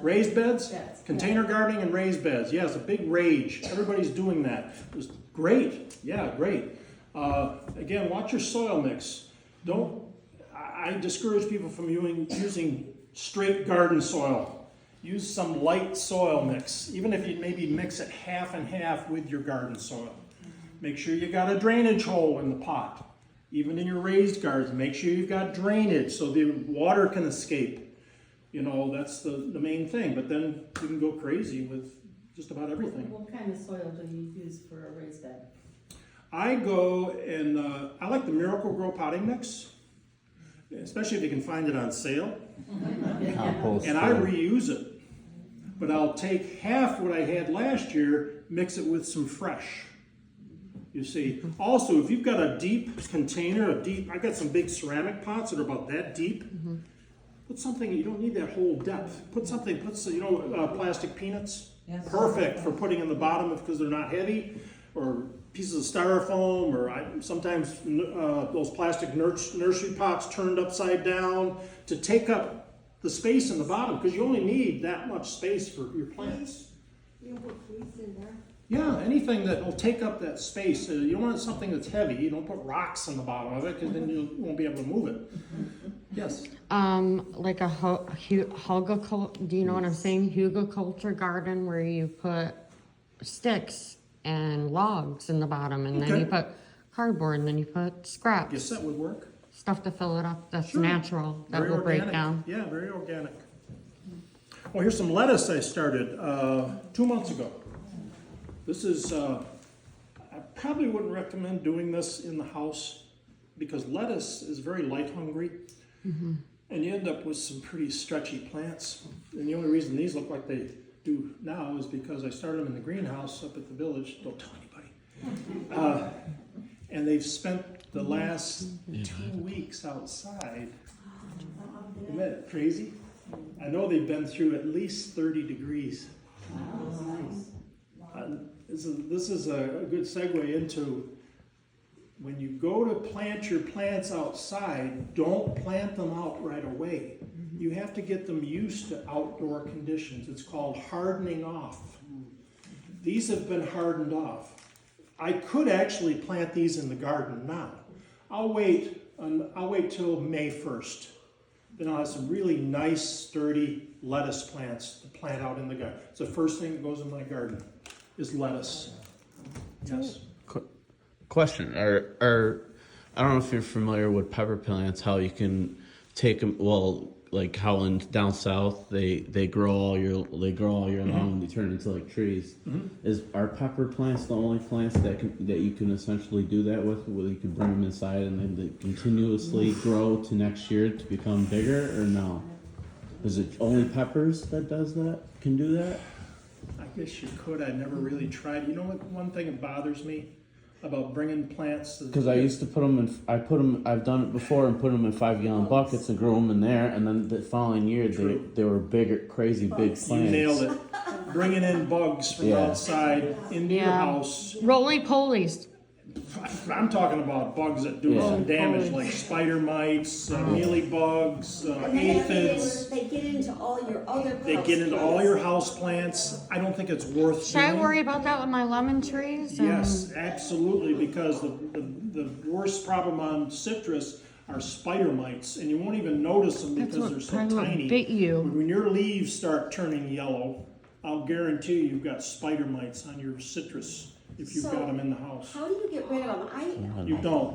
Speaker 1: raised beds?
Speaker 3: Beds.
Speaker 1: Container gardening and raised beds. Yeah, it's a big rage. Everybody's doing that. It was great. Yeah, great. Again, watch your soil mix. I discourage people from using straight garden soil. Use some light soil mix, even if you maybe mix it half and half with your garden soil. Make sure you got a drainage hole in the pot. Even in your raised gardens, make sure you've got drainage so the water can escape. That's the main thing. But then you can go crazy with just about everything.
Speaker 3: What kind of soil do you use for a raised bed?
Speaker 1: I go and I like the Miracle Grow potting mix, especially if you can find it on sale.
Speaker 6: Compost.
Speaker 1: And I reuse it. But I'll take half what I had last year, mix it with some fresh. You see. Also, if you've got a deep container, I got some big ceramic pots that are about that deep. Put something, you don't need that whole depth. Put plastic peanuts.
Speaker 3: Yes.
Speaker 1: Perfect for putting in the bottom because they're not heavy. Or pieces of styrofoam, or sometimes those plastic nursery pots turned upside down to take up the space in the bottom because you only need that much space for your plants.
Speaker 5: You put weeds in there.
Speaker 1: Yeah, anything that will take up that space. You don't want something that's heavy. You don't put rocks on the bottom of it because then you won't be able to move it. Yes?
Speaker 2: Like a do you know what I'm saying? Hugelkultur garden where you put sticks and logs in the bottom, and then you put cardboard, and then you put scraps.
Speaker 1: Yes, that would work.
Speaker 2: Stuff to fill it up that's
Speaker 1: Sure.
Speaker 2: natural, that
Speaker 1: Very
Speaker 2: will break
Speaker 1: organic.
Speaker 2: down.
Speaker 1: Yeah, very organic. Well, here's some lettuce I started 2 months ago. This is, I probably wouldn't recommend doing this in the house because lettuce is very light hungry. And you end up with some pretty stretchy plants. And the only reason these look like they do now is because I started them in the greenhouse up at the village. Don't tell anybody. And they've spent the last 2 weeks outside. Isn't that crazy? I know they've been through at least 30 degrees. This is a good segue into when you go to plant your plants outside, don't plant them out right away. You have to get them used to outdoor conditions. It's called hardening off. These have been hardened off. I could actually plant these in the garden now. I'll wait till May 1st. Then I'll have some really nice, sturdy lettuce plants to plant out in the garden. It's the first thing that goes in my garden is lettuce. Yes.
Speaker 6: Question: I don't know if you're familiar with pepper plants. How you can take them? Well, like how down south they grow all year long. They turn into like trees. Are pepper plants the only plants that you can essentially do that with? Where you can bring them inside and then they continuously grow to next year to become bigger, or no? Is it only peppers that can do that?
Speaker 1: I guess you could. I never really tried. You know what? One thing that bothers me, about bringing plants to.
Speaker 6: Because I used to put them in. I've done it before and put them in 5-gallon buckets and grow them in there. And then the following year, they were bigger, crazy big plants.
Speaker 1: You nailed it. Bringing in bugs from outside into your house.
Speaker 2: Roly-polies.
Speaker 1: I'm talking about bugs that do some damage, like spider mites, mealy bugs,
Speaker 5: And they
Speaker 1: aphids.
Speaker 5: get into all your other.
Speaker 1: They get into all your house plants. I don't think it's worth
Speaker 2: Should I
Speaker 1: doing.
Speaker 2: worry about that with my lemon trees?
Speaker 1: Yes, absolutely, because the worst problem on citrus are spider mites, and you won't even notice them
Speaker 2: That's
Speaker 1: because
Speaker 2: what
Speaker 1: they're so
Speaker 2: probably what
Speaker 1: tiny.
Speaker 2: bit you.
Speaker 1: When your leaves start turning yellow, I'll guarantee you've got spider mites on your citrus if you've
Speaker 5: So,
Speaker 1: got them in the house.
Speaker 5: How do you get rid of them?
Speaker 1: You don't.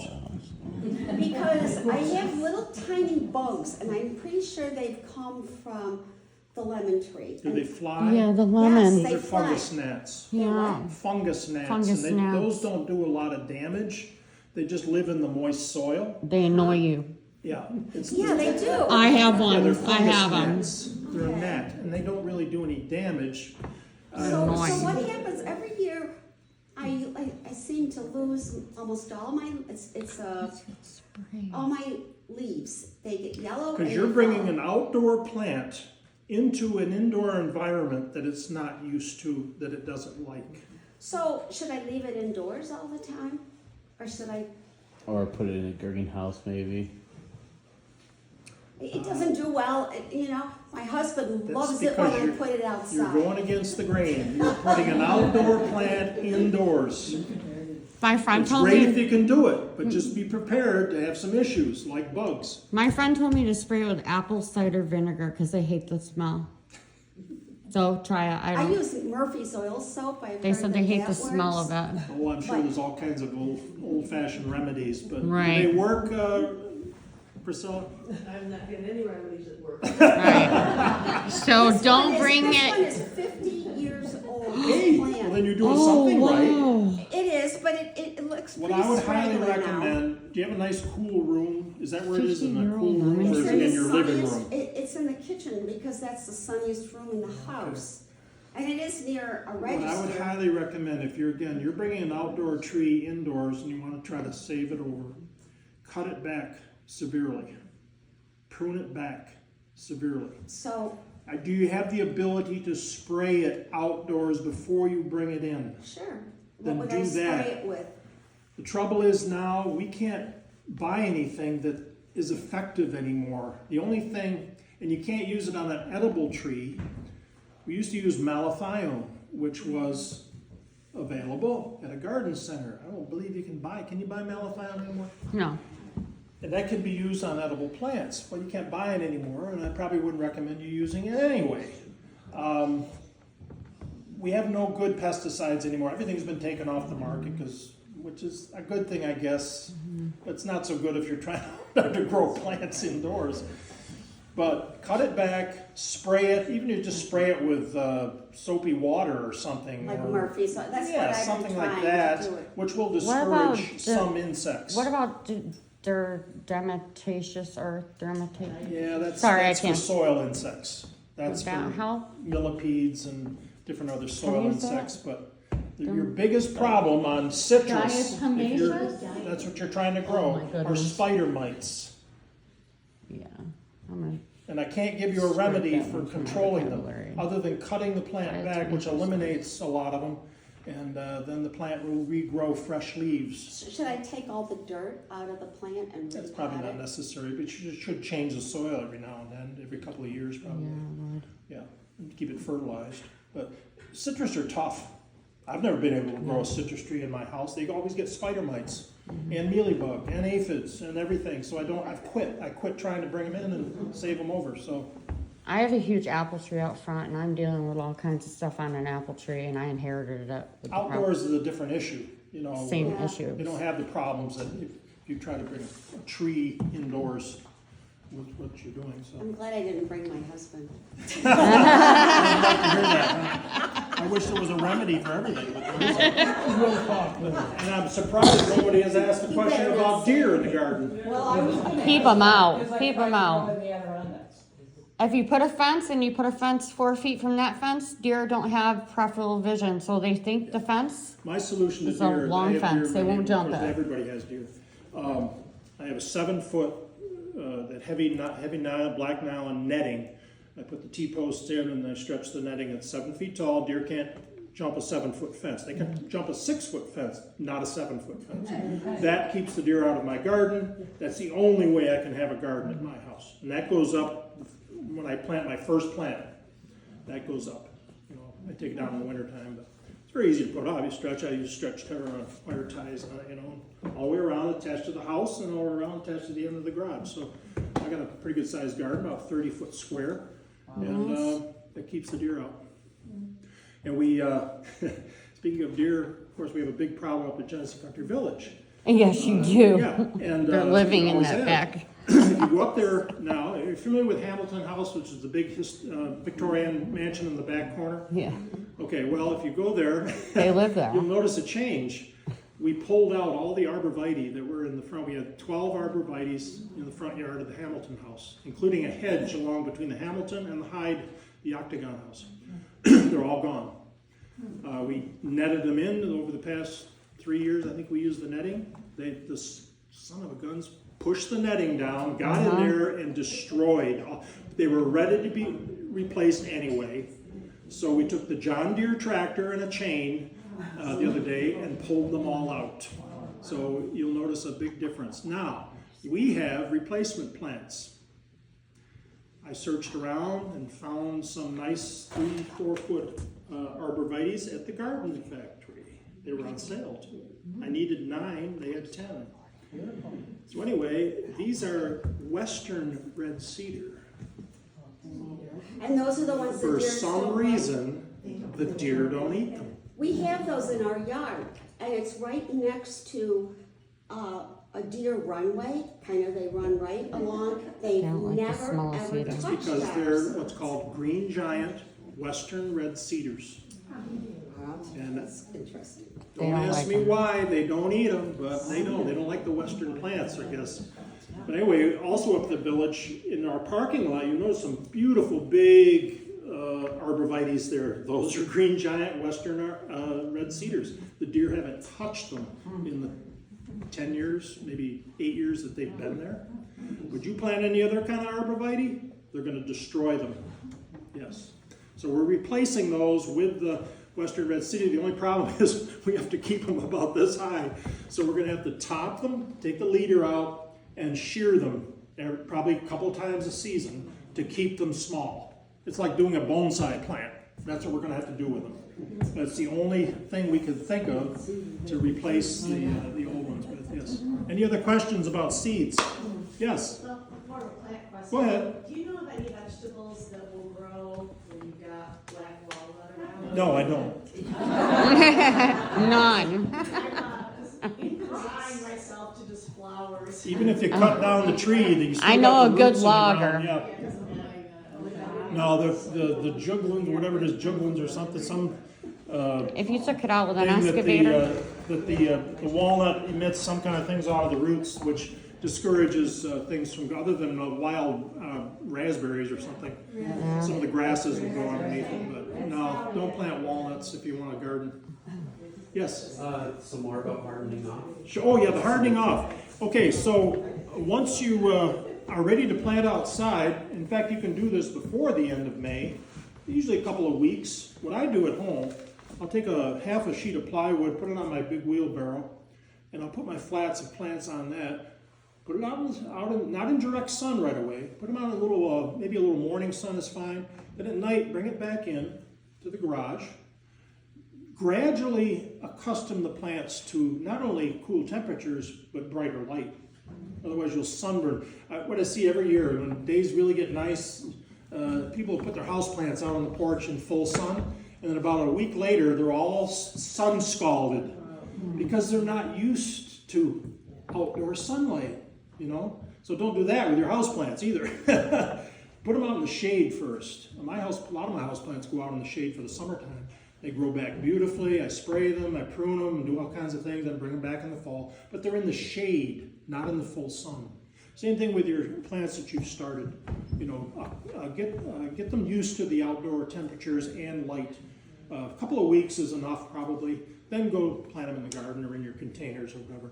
Speaker 5: Because I have little tiny bugs, and I'm pretty sure they've come from the lemon tree.
Speaker 1: Do they fly?
Speaker 2: Yeah, the
Speaker 5: Yes,
Speaker 2: lemon.
Speaker 1: Those
Speaker 5: they
Speaker 1: are
Speaker 5: fly.
Speaker 1: fungus gnats.
Speaker 2: Yeah.
Speaker 1: Fungus gnats.
Speaker 2: Fungus
Speaker 1: and
Speaker 2: gnats.
Speaker 1: those don't do a lot of damage. They just live in the moist soil.
Speaker 2: They annoy you.
Speaker 1: Yeah. It's,
Speaker 5: Yeah, they do.
Speaker 2: I have
Speaker 1: yeah,
Speaker 2: one.
Speaker 1: they're
Speaker 2: I
Speaker 1: fungus
Speaker 2: have them.
Speaker 1: gnats. They're a gnat, and they don't really do any damage.
Speaker 5: So
Speaker 2: Annoying.
Speaker 5: what happens every year? I seem to lose almost all my all my leaves. They get yellow.
Speaker 1: Because
Speaker 5: and
Speaker 1: you're
Speaker 5: they
Speaker 1: bringing
Speaker 5: fall.
Speaker 1: an outdoor plant into an indoor environment that it's not used to, that it doesn't like.
Speaker 5: So should I leave it indoors all the time, or should I?
Speaker 6: Or put it in a greenhouse, maybe.
Speaker 5: It doesn't do well. You know, my husband
Speaker 1: That's
Speaker 5: loves it when
Speaker 1: because
Speaker 5: I
Speaker 1: you're-
Speaker 5: put it
Speaker 1: You're
Speaker 5: outside.
Speaker 1: going against the grain. You're putting an outdoor plant indoors.
Speaker 2: My friend
Speaker 1: It's
Speaker 2: told
Speaker 1: great if
Speaker 2: me.
Speaker 1: you can do it, but just be prepared to have some issues like bugs.
Speaker 2: My friend told me to spray it with apple cider vinegar because they hate the smell. So try it. I
Speaker 5: I
Speaker 2: don't.
Speaker 5: use Murphy's oil soap.
Speaker 2: They said they hate the smell of it.
Speaker 1: Oh, I'm sure there's all kinds of old-fashioned remedies, but do
Speaker 2: Right.
Speaker 1: they work, Priscilla?
Speaker 8: I'm not getting any remedies that work.
Speaker 2: Right. So don't bring
Speaker 5: This one
Speaker 2: it.
Speaker 5: is 50 years old.
Speaker 1: Hey, well
Speaker 5: plant.
Speaker 1: then you're doing
Speaker 2: Oh
Speaker 1: something right.
Speaker 2: wow.
Speaker 5: It is, but it looks
Speaker 1: What
Speaker 5: pretty
Speaker 1: I would highly
Speaker 5: scraggly now.
Speaker 1: recommend, do you have a nice cool room? Is that where it is, in the
Speaker 2: 50-year-old
Speaker 1: cool room, or
Speaker 2: lemon
Speaker 1: is
Speaker 5: It's
Speaker 1: it
Speaker 5: in
Speaker 1: in
Speaker 5: the
Speaker 1: your living
Speaker 5: sunniest-
Speaker 1: room?
Speaker 5: It's in the kitchen because that's the sunniest room in the house. And it is near a
Speaker 1: What I would
Speaker 5: register.
Speaker 1: highly recommend, if you're bringing an outdoor tree indoors and you want to try to save it over, cut it back severely. Prune it back severely.
Speaker 5: So,
Speaker 1: Do you have the ability to spray it outdoors before you bring it in?
Speaker 5: sure.
Speaker 1: Then
Speaker 5: What would
Speaker 1: do
Speaker 5: I spray
Speaker 1: that.
Speaker 5: it with?
Speaker 1: The trouble is now we can't buy anything that is effective anymore. The only thing, and you can't use it on an edible tree. We used to use malathion, which was available at a garden center. I don't believe you can buy. Can you buy malathion anymore?
Speaker 2: No.
Speaker 1: And that can be used on edible plants. Well, you can't buy it anymore, and I probably wouldn't recommend you using it anyway. We have no good pesticides anymore. Everything's been taken off the market, which is a good thing, I guess. But it's not so good if you're trying to grow plants indoors. But cut it back, spray it, even if you just spray it with soapy water or something.
Speaker 5: Like
Speaker 1: or,
Speaker 5: Murphy's. That's what
Speaker 1: yeah,
Speaker 5: I've been
Speaker 1: something
Speaker 5: trying
Speaker 1: like
Speaker 5: to
Speaker 1: that,
Speaker 5: do it.
Speaker 1: which will
Speaker 2: about
Speaker 1: discourage
Speaker 2: the-
Speaker 1: some insects.
Speaker 2: What about dermatitis or dermatitis?
Speaker 1: Yeah, that's
Speaker 2: Sorry, I
Speaker 1: for
Speaker 2: can't.
Speaker 1: soil insects. That's
Speaker 2: Would that
Speaker 1: for
Speaker 2: help?
Speaker 1: millipedes and different other soil
Speaker 2: you use that?
Speaker 1: insects. But your biggest problem on citrus,
Speaker 2: Diatomaceous?
Speaker 1: that's what you're trying to
Speaker 2: Oh
Speaker 1: grow,
Speaker 2: my
Speaker 1: are
Speaker 2: goodness.
Speaker 1: spider mites.
Speaker 2: Yeah. I'm gonna.
Speaker 1: And I can't give you a
Speaker 2: Strip
Speaker 1: remedy
Speaker 2: that
Speaker 1: for
Speaker 2: one from my
Speaker 1: controlling them,
Speaker 2: vocabulary.
Speaker 1: other than cutting the plant back, which
Speaker 2: Diatomaceous.
Speaker 1: eliminates a lot of them, and then the plant will regrow fresh leaves.
Speaker 5: Should I take all the dirt out of the plant and
Speaker 1: That's
Speaker 5: repot
Speaker 1: probably not
Speaker 5: it?
Speaker 1: necessary, but you should change the soil every now and then, every couple of years probably.
Speaker 2: Yeah, Lord.
Speaker 1: Yeah, and keep it fertilized. But citrus are tough. I've never been able to grow a citrus tree in my house. They always get spider mites and mealybug and aphids and everything. So I've quit. I quit trying to bring them in and save them over. So
Speaker 2: I have a huge apple tree out front, and I'm dealing with all kinds of stuff on an apple tree, and I inherited it. With the
Speaker 1: outdoors is a different issue. You know,
Speaker 2: same
Speaker 5: Yeah.
Speaker 2: issue.
Speaker 1: you don't have the problems that if you try to bring a tree indoors with what you're doing. So
Speaker 5: I'm glad I didn't bring my husband.
Speaker 1: I'd like to hear that. Huh? I wish there was a remedy for everything, but there isn't. And I'm surprised nobody has asked a question about deer in the garden.
Speaker 8: Well, I was gonna
Speaker 2: Keep
Speaker 8: ask
Speaker 2: 'em out.
Speaker 8: because I
Speaker 2: Keep 'em
Speaker 8: tried
Speaker 2: out.
Speaker 8: growing the Adirondacks.
Speaker 2: If you put a fence and you put a fence 4 feet from that fence, deer don't have peripheral vision, so they think the fence.
Speaker 1: My solution to
Speaker 2: It's a
Speaker 1: deer is I
Speaker 2: long
Speaker 1: have
Speaker 2: fence.
Speaker 1: deer
Speaker 2: They
Speaker 1: in my
Speaker 2: won't jump
Speaker 1: neighborhood.
Speaker 2: it.
Speaker 1: Everybody has deer. I have a 7-foot, that heavy nylon, black nylon netting. I put the T-posts in and I stretch the netting. It's 7 feet tall. Deer can't jump a 7-foot fence. They can jump a 6-foot fence, not a 7-foot fence. That keeps the deer out of my garden. That's the only way I can have a garden at my house. And that goes up when I plant my first plant. That goes up. You know, I take it down in the wintertime, but it's very easy to put up. I use stretch cover on wire ties on it, you know, all the way around attached to the house and all the way around attached to the end of the garage. So I got a pretty good sized garden, about 30-foot square, and that keeps the deer out. And we, speaking of deer, of course, we have a big problem up at Genesee Country Village.
Speaker 2: Yes, you do.
Speaker 1: Yeah, and
Speaker 2: They're living in
Speaker 1: always
Speaker 2: that
Speaker 1: have.
Speaker 2: back.
Speaker 1: If you go up there now, are you familiar with Hamilton House, which is the big Victorian mansion in the back corner?
Speaker 2: Yeah,
Speaker 1: Okay, well, if you go there,
Speaker 2: they live there.
Speaker 1: you'll notice a change. We pulled out all the arborvitae that were in the front. We had 12 arborvitaes in the front yard of the Hamilton House, including a hedge along between the Hamilton and the Hyde, the Octagon House. They're all gone. We netted them in over the past 3 years. I think we used the netting. The son of a guns pushed the netting down, got in there, and destroyed. They were ready to be replaced anyway. So we took the John Deere tractor and a chain the other day and pulled them all out. So you'll notice a big difference. Now, we have replacement plants. I searched around and found some nice 3-4 foot arborvitaes at the garden factory. They were on sale too. I needed 9, they had 10. So anyway, these are Western red cedar.
Speaker 5: And those are the ones that
Speaker 1: For
Speaker 5: deer
Speaker 1: some
Speaker 5: still
Speaker 1: reason, the deer don't eat them.
Speaker 5: We have those in our yard, and it's right next to a deer runway. Kind of, they run right along. They
Speaker 2: Don't like the
Speaker 5: never
Speaker 2: smell of
Speaker 5: ever
Speaker 2: cedar.
Speaker 5: touch
Speaker 1: Because they're
Speaker 5: ours.
Speaker 1: what's called green giant Western red cedars. And
Speaker 5: That's interesting.
Speaker 2: They
Speaker 1: don't
Speaker 2: don't
Speaker 1: ask
Speaker 2: like
Speaker 1: me
Speaker 2: them.
Speaker 1: why they don't eat them, but they don't. They don't like the Western plants, I guess. But anyway, also up at the village, in our parking lot, you notice some beautiful big arborvitaes there. Those are green giant Western red cedars. The deer haven't touched them in the 10 years, maybe 8 years that they've been there. Would you plant any other kind of arborvitae? They're going to destroy them. Yes. So we're replacing those with the Western red cedar. The only problem is we have to keep them about this high. So we're going to have to top them, take the leader out, and shear them probably a couple times a season to keep them small. It's like doing a bonsai plant. That's what we're going to have to do with them. That's the only thing we could think of to replace the old ones with. Yes. Any other questions about seeds? Yes.
Speaker 8: Well, more of a plant question.
Speaker 1: Go ahead.
Speaker 8: Do you know of any vegetables that will grow when you've got black walnut around?
Speaker 1: No, I don't.
Speaker 2: None.
Speaker 8: I'm inclined myself to just flowers.
Speaker 1: Even if you cut down the tree, you still
Speaker 2: I know
Speaker 1: got
Speaker 2: a
Speaker 1: the
Speaker 2: good
Speaker 1: roots in the ground.
Speaker 2: logger.
Speaker 1: Yeah.
Speaker 8: Yeah, 'cause I'm like,
Speaker 1: No, the juglins, whatever it is, juglins or something, some
Speaker 2: If you took it out with an
Speaker 1: thing
Speaker 2: excavator,
Speaker 1: that the walnut emits some kind of things out of the roots, which discourages things from, other than wild raspberries or something. Some of the grasses will grow underneath it, but no, don't plant walnuts if you want a garden. Yes?
Speaker 4: Some more about hardening off.
Speaker 1: Oh yeah, the hardening off. Okay, so once you are ready to plant outside, in fact, you can do this before the end of May, usually a couple of weeks. What I do at home, I'll take half a sheet of plywood, put it on my big wheelbarrow, and I'll put my flats of plants on that. Put it out in, not in direct sun right away. Put them out in a little, maybe a little morning sun is fine. Then at night, bring it back in to the garage. Gradually accustom the plants to not only cool temperatures, but brighter light. Otherwise you'll sunburn. What I see every year, when days really get nice, people put their houseplants out on the porch in full sun, and then about a week later, they're all sun scalded because they're not used to outdoor sunlight, you know? So don't do that with your houseplants either. Put them out in the shade first. A lot of my houseplants go out in the shade for the summertime. They grow back beautifully. I spray them, I prune them, and do all kinds of things, and bring them back in the fall. But they're in the shade, not in the full sun. Same thing with your plants that you've started. You know, get them used to the outdoor temperatures and light. A couple of weeks is enough probably. Then go plant them in the garden or in your containers or whatever.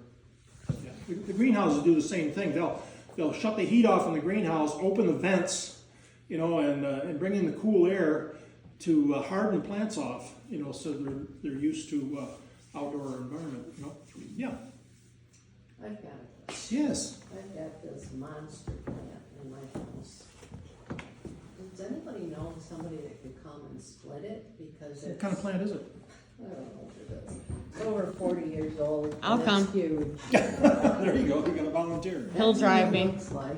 Speaker 1: Yeah. The greenhouses do the same thing. They'll shut the heat off in the greenhouse, open the vents, you know, and bring in the cool air to harden the plants off. You know, so they're used to outdoor environment. You know? Yeah.
Speaker 9: I've got
Speaker 1: Yes.
Speaker 9: this monster plant in my house. Does anybody know somebody that could come and split it? Because
Speaker 1: What
Speaker 9: it's,
Speaker 1: kind of plant is it?
Speaker 9: I don't know what it is. It's over 40 years old.
Speaker 2: I'll
Speaker 9: and it's
Speaker 2: come.
Speaker 9: huge.
Speaker 1: There you go. You got a volunteer.
Speaker 2: He'll
Speaker 9: That's what
Speaker 2: drive
Speaker 9: it
Speaker 2: me.
Speaker 9: looks like.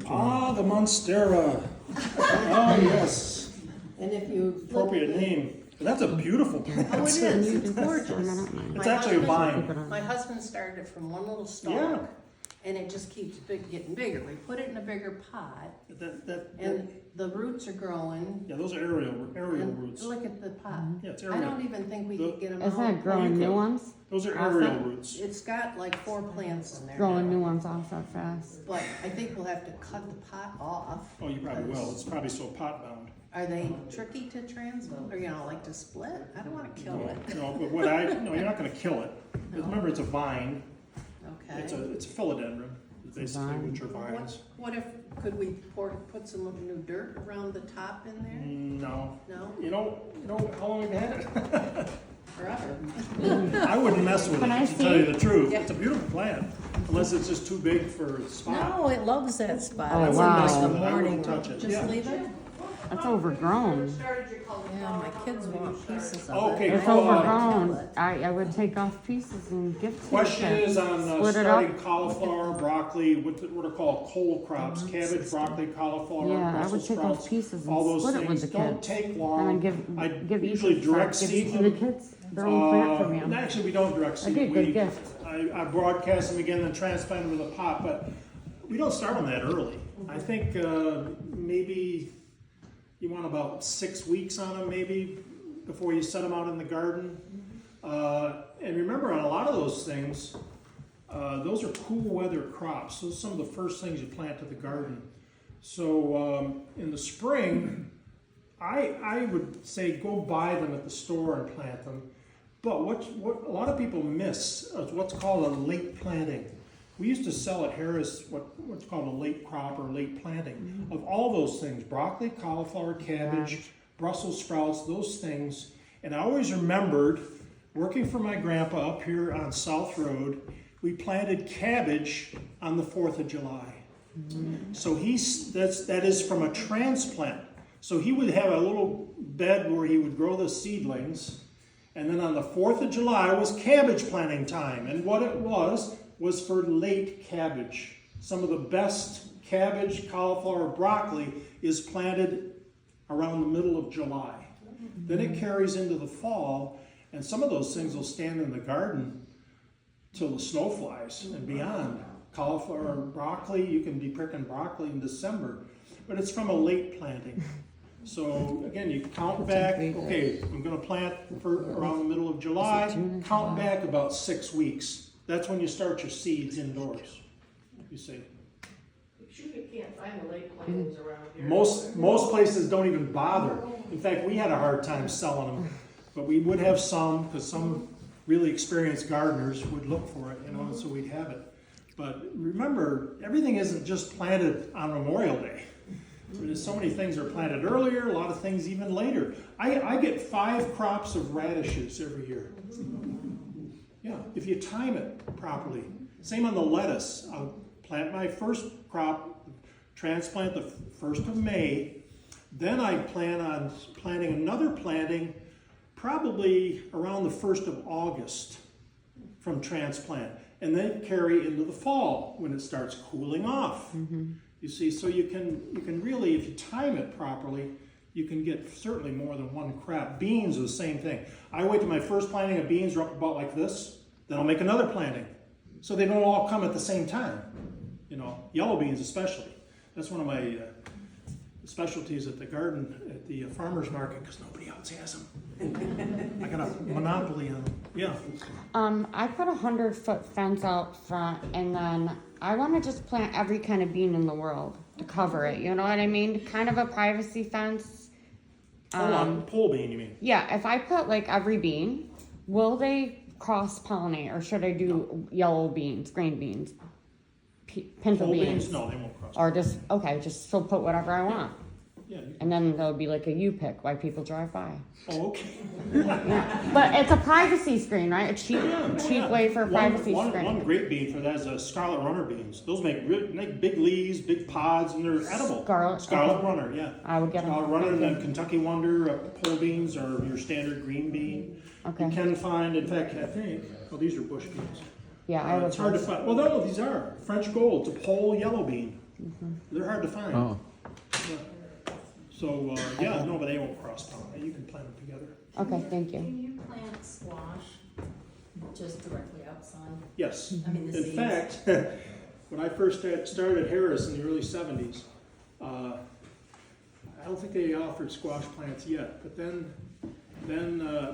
Speaker 1: Ah, the Monstera. Oh yes,
Speaker 9: And if you flip
Speaker 1: appropriate
Speaker 9: it-
Speaker 1: name. But that's a beautiful plant.
Speaker 8: Oh, it is.
Speaker 2: You can gorge on it.
Speaker 1: It's actually a vine.
Speaker 8: My husband started it from one little
Speaker 1: Yeah.
Speaker 8: stalk, and it just keeps getting bigger. We put it in a bigger pot,
Speaker 1: That
Speaker 8: and the roots are growing.
Speaker 1: yeah, those are aerial
Speaker 8: And
Speaker 1: roots.
Speaker 8: look at the pot.
Speaker 1: Yeah, it's
Speaker 8: I
Speaker 1: aerial.
Speaker 8: don't even think we could get them
Speaker 2: Isn't
Speaker 8: out.
Speaker 2: it growing new ones?
Speaker 1: Those are
Speaker 2: Also?
Speaker 1: aerial roots.
Speaker 8: It's got like 4 plants in there
Speaker 2: Growing
Speaker 8: now.
Speaker 2: new ones off that fast.
Speaker 8: But I think we'll have to cut the pot off.
Speaker 1: Oh, you probably will. It's probably so pot bound.
Speaker 8: Are they tricky to transfer, or, you know, like to split? I don't wanna kill it.
Speaker 1: No, but no, you're not going to kill it. Remember, it's a vine.
Speaker 8: Okay.
Speaker 1: It's a philodendron, basically,
Speaker 2: Vine.
Speaker 1: which are vines.
Speaker 8: What if, could we put some new dirt around the top in there?
Speaker 1: No,
Speaker 8: No?
Speaker 1: you know how long have you had it?
Speaker 8: Forever.
Speaker 1: I wouldn't mess with
Speaker 2: Can I
Speaker 1: it, to tell you
Speaker 2: see?
Speaker 1: the truth.
Speaker 8: Yeah.
Speaker 1: It's a beautiful plant, unless it's just too big for its spot.
Speaker 8: No, it loves that spot.
Speaker 2: Oh,
Speaker 8: It's
Speaker 2: wow.
Speaker 8: like the
Speaker 1: I wouldn't
Speaker 8: morning,
Speaker 1: touch it.
Speaker 8: just
Speaker 1: Yeah.
Speaker 8: leave it?
Speaker 2: That's overgrown.
Speaker 8: Yeah, my kids want pieces of
Speaker 1: Okay,
Speaker 8: it.
Speaker 2: It's
Speaker 1: cool.
Speaker 2: overgrown. I would take off pieces and give to
Speaker 1: Question
Speaker 2: the
Speaker 1: is
Speaker 2: kids.
Speaker 1: on
Speaker 2: Split it
Speaker 1: starting
Speaker 2: up.
Speaker 1: cauliflower, broccoli, what are called cold crops, cabbage, broccoli, cauliflower,
Speaker 2: Yeah, I
Speaker 1: Brussels
Speaker 2: would take
Speaker 1: sprouts,
Speaker 2: off pieces
Speaker 1: all
Speaker 2: and
Speaker 1: those
Speaker 2: split it with
Speaker 1: things.
Speaker 2: the
Speaker 1: Don't
Speaker 2: kids.
Speaker 1: take
Speaker 2: And
Speaker 1: long.
Speaker 2: then
Speaker 1: I
Speaker 2: give each
Speaker 1: usually
Speaker 2: of
Speaker 1: direct
Speaker 2: give
Speaker 1: seed
Speaker 2: to the
Speaker 1: them.
Speaker 2: kids. Their own plant from you.
Speaker 1: Actually, we don't direct seed.
Speaker 2: That'd be a good gift.
Speaker 1: I broadcast them again and transplant them with a pot, but we don't start them that early. I think maybe you want about 6 weeks on them, maybe, before you set them out in the garden. And remember, on a lot of those things, those are cool weather crops. Those are some of the first things you plant to the garden. So in the spring, I would say go buy them at the store and plant them. But what a lot of people miss is what's called a late planting. We used to sell at Harris what's called a late crop or late planting of all those things: broccoli, cauliflower, cabbage, Brussels sprouts, those things. And I always remembered working for my grandpa up here on South Road. We planted cabbage on the 4th of July. So that is from a transplant. So he would have a little bed where he would grow the seedlings, and then on the 4th of July was cabbage planting time. And what it was for late cabbage. Some of the best cabbage, cauliflower, broccoli is planted around the middle of July. Then it carries into the fall, and some of those things will stand in the garden till the snow flies and beyond. Cauliflower, broccoli, you can be picking broccoli in December, but it's from a late planting. So again, you count back, okay, I'm gonna plant for around the middle of July, count back about 6 weeks. That's when you start your seeds indoors, you see.
Speaker 8: I'm sure you can't find the late plantings around here.
Speaker 1: Most places don't even bother. In fact, we had a hard time selling them, but we would have some, because some really experienced gardeners would look for it, and so we'd have it. But remember, everything isn't just planted on Memorial Day. There's so many things are planted earlier, a lot of things even later. I get 5 crops of radishes every year. Yeah, if you time it properly. Same on the lettuce. I'll plant my first crop, transplant the 1st of May. Then I plan on planting another planting probably around the 1st of August from transplant. And then carry into the fall when it starts cooling off. You see, so you can really, if you time it properly, you can get certainly more than one crop. Beans are the same thing. I wait till my first planting of beans are up about like this, then I'll make another planting. So they don't all come at the same time. Yellow beans especially. That's one of my specialties at the garden, at the farmer's market, because nobody else has them. I got a monopoly on them. Yeah.
Speaker 2: I put 100-foot fence out front, and then I want to just plant every kind of bean in the world to cover it. You know what I mean? Kind of a privacy fence.
Speaker 1: Hold on, pole bean, you mean?
Speaker 2: Yeah, if I put like every bean, will they cross pollinate, or should I do yellow beans, green beans, pinto
Speaker 1: Pole
Speaker 2: beans,
Speaker 1: beans? No, they won't cross.
Speaker 2: or just okay, just still put whatever I want,
Speaker 1: Yeah. You can.
Speaker 2: and then there'll be like a U pick while people drive by.
Speaker 1: Oh, okay.
Speaker 2: Yeah, but it's a privacy screen, right? A cheap way for a privacy screen.
Speaker 1: One great bean for that is scarlet runner beans. Those make big leaves, big pods, and they're edible.
Speaker 2: Scarlet okay.
Speaker 1: Runner, yeah.
Speaker 2: I would get them.
Speaker 1: Scarlet runner, and then Kentucky Wonder, pole beans, or your standard green bean.
Speaker 2: Okay.
Speaker 1: You can find, in fact, I think, oh, these are bush beans.
Speaker 2: Yeah, I would.
Speaker 1: It's hard to find. Well, no, these are French gold. It's a pole yellow bean. They're hard to find.
Speaker 6: Oh.
Speaker 1: Yeah. So, yeah, no, but they won't cross pollinate. You can plant them together.
Speaker 2: Okay, thank you.
Speaker 3: Can you plant squash just directly outside?
Speaker 1: Yes.
Speaker 3: I mean, the
Speaker 1: In
Speaker 3: seeds.
Speaker 1: fact, when I first started Harris in the early 70s, I don't think they offered squash plants yet, but then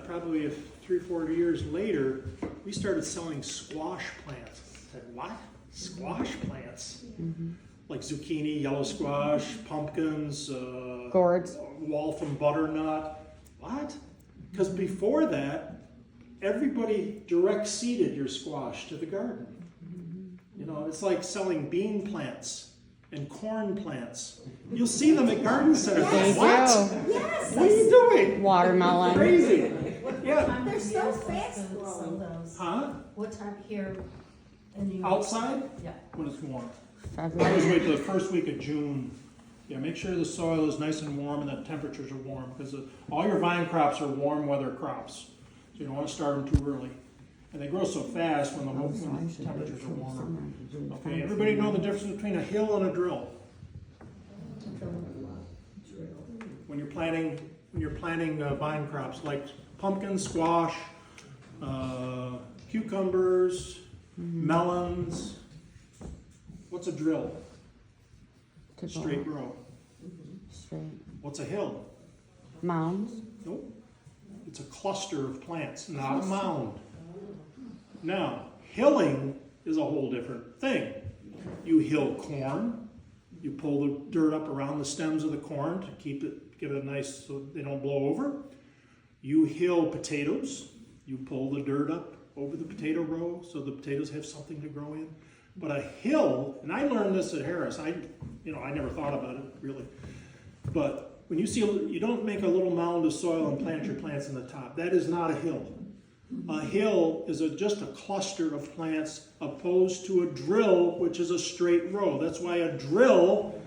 Speaker 1: probably 3 or 4 years later, we started selling squash plants. I said, what? Squash plants? Like zucchini, yellow squash, pumpkins,
Speaker 2: Gourds.
Speaker 1: Waltham butternut. What? Because before that, everybody direct seeded your squash to the garden. You know, it's like selling bean plants and corn plants. You'll see them at garden centers.
Speaker 2: They
Speaker 1: What?
Speaker 2: do.
Speaker 5: Yes,
Speaker 1: What are you doing?
Speaker 2: Watermelon.
Speaker 1: Crazy.
Speaker 3: What
Speaker 1: Yeah.
Speaker 3: time
Speaker 5: They're
Speaker 3: of
Speaker 5: so
Speaker 3: year is
Speaker 5: fast
Speaker 3: to sell
Speaker 5: growing.
Speaker 3: those?
Speaker 1: Huh?
Speaker 3: What time here in New York?
Speaker 1: Outside?
Speaker 3: Yeah.
Speaker 1: When it's warm. I always
Speaker 2: February.
Speaker 1: wait till the first week of June. Yeah, make sure the soil is nice and warm and the temperatures are warm, because all your vine crops are warm weather crops. So you don't want to start them too early. And they grow so fast when the temperatures are warmer. Okay, everybody know the difference between a hill and a drill? When you're planting vine crops like pumpkin, squash, cucumbers, melons. What's a drill?
Speaker 2: To go
Speaker 1: Straight row.
Speaker 2: straight.
Speaker 1: What's a hill?
Speaker 2: Mounds.
Speaker 1: Nope. It's a cluster of plants, not a mound. Now, hilling is a whole different thing. You hill corn. You pull the dirt up around the stems of the corn to give it a nice, so they don't blow over. You hill potatoes. You pull the dirt up over the potato row so the potatoes have something to grow in. But a hill, and I learned this at Harris. I never thought about it really. But when you don't make a little mound of soil and plant your plants in the top. That is not a hill. A hill is just a cluster of plants opposed to a drill, which is a straight row. That's why a drill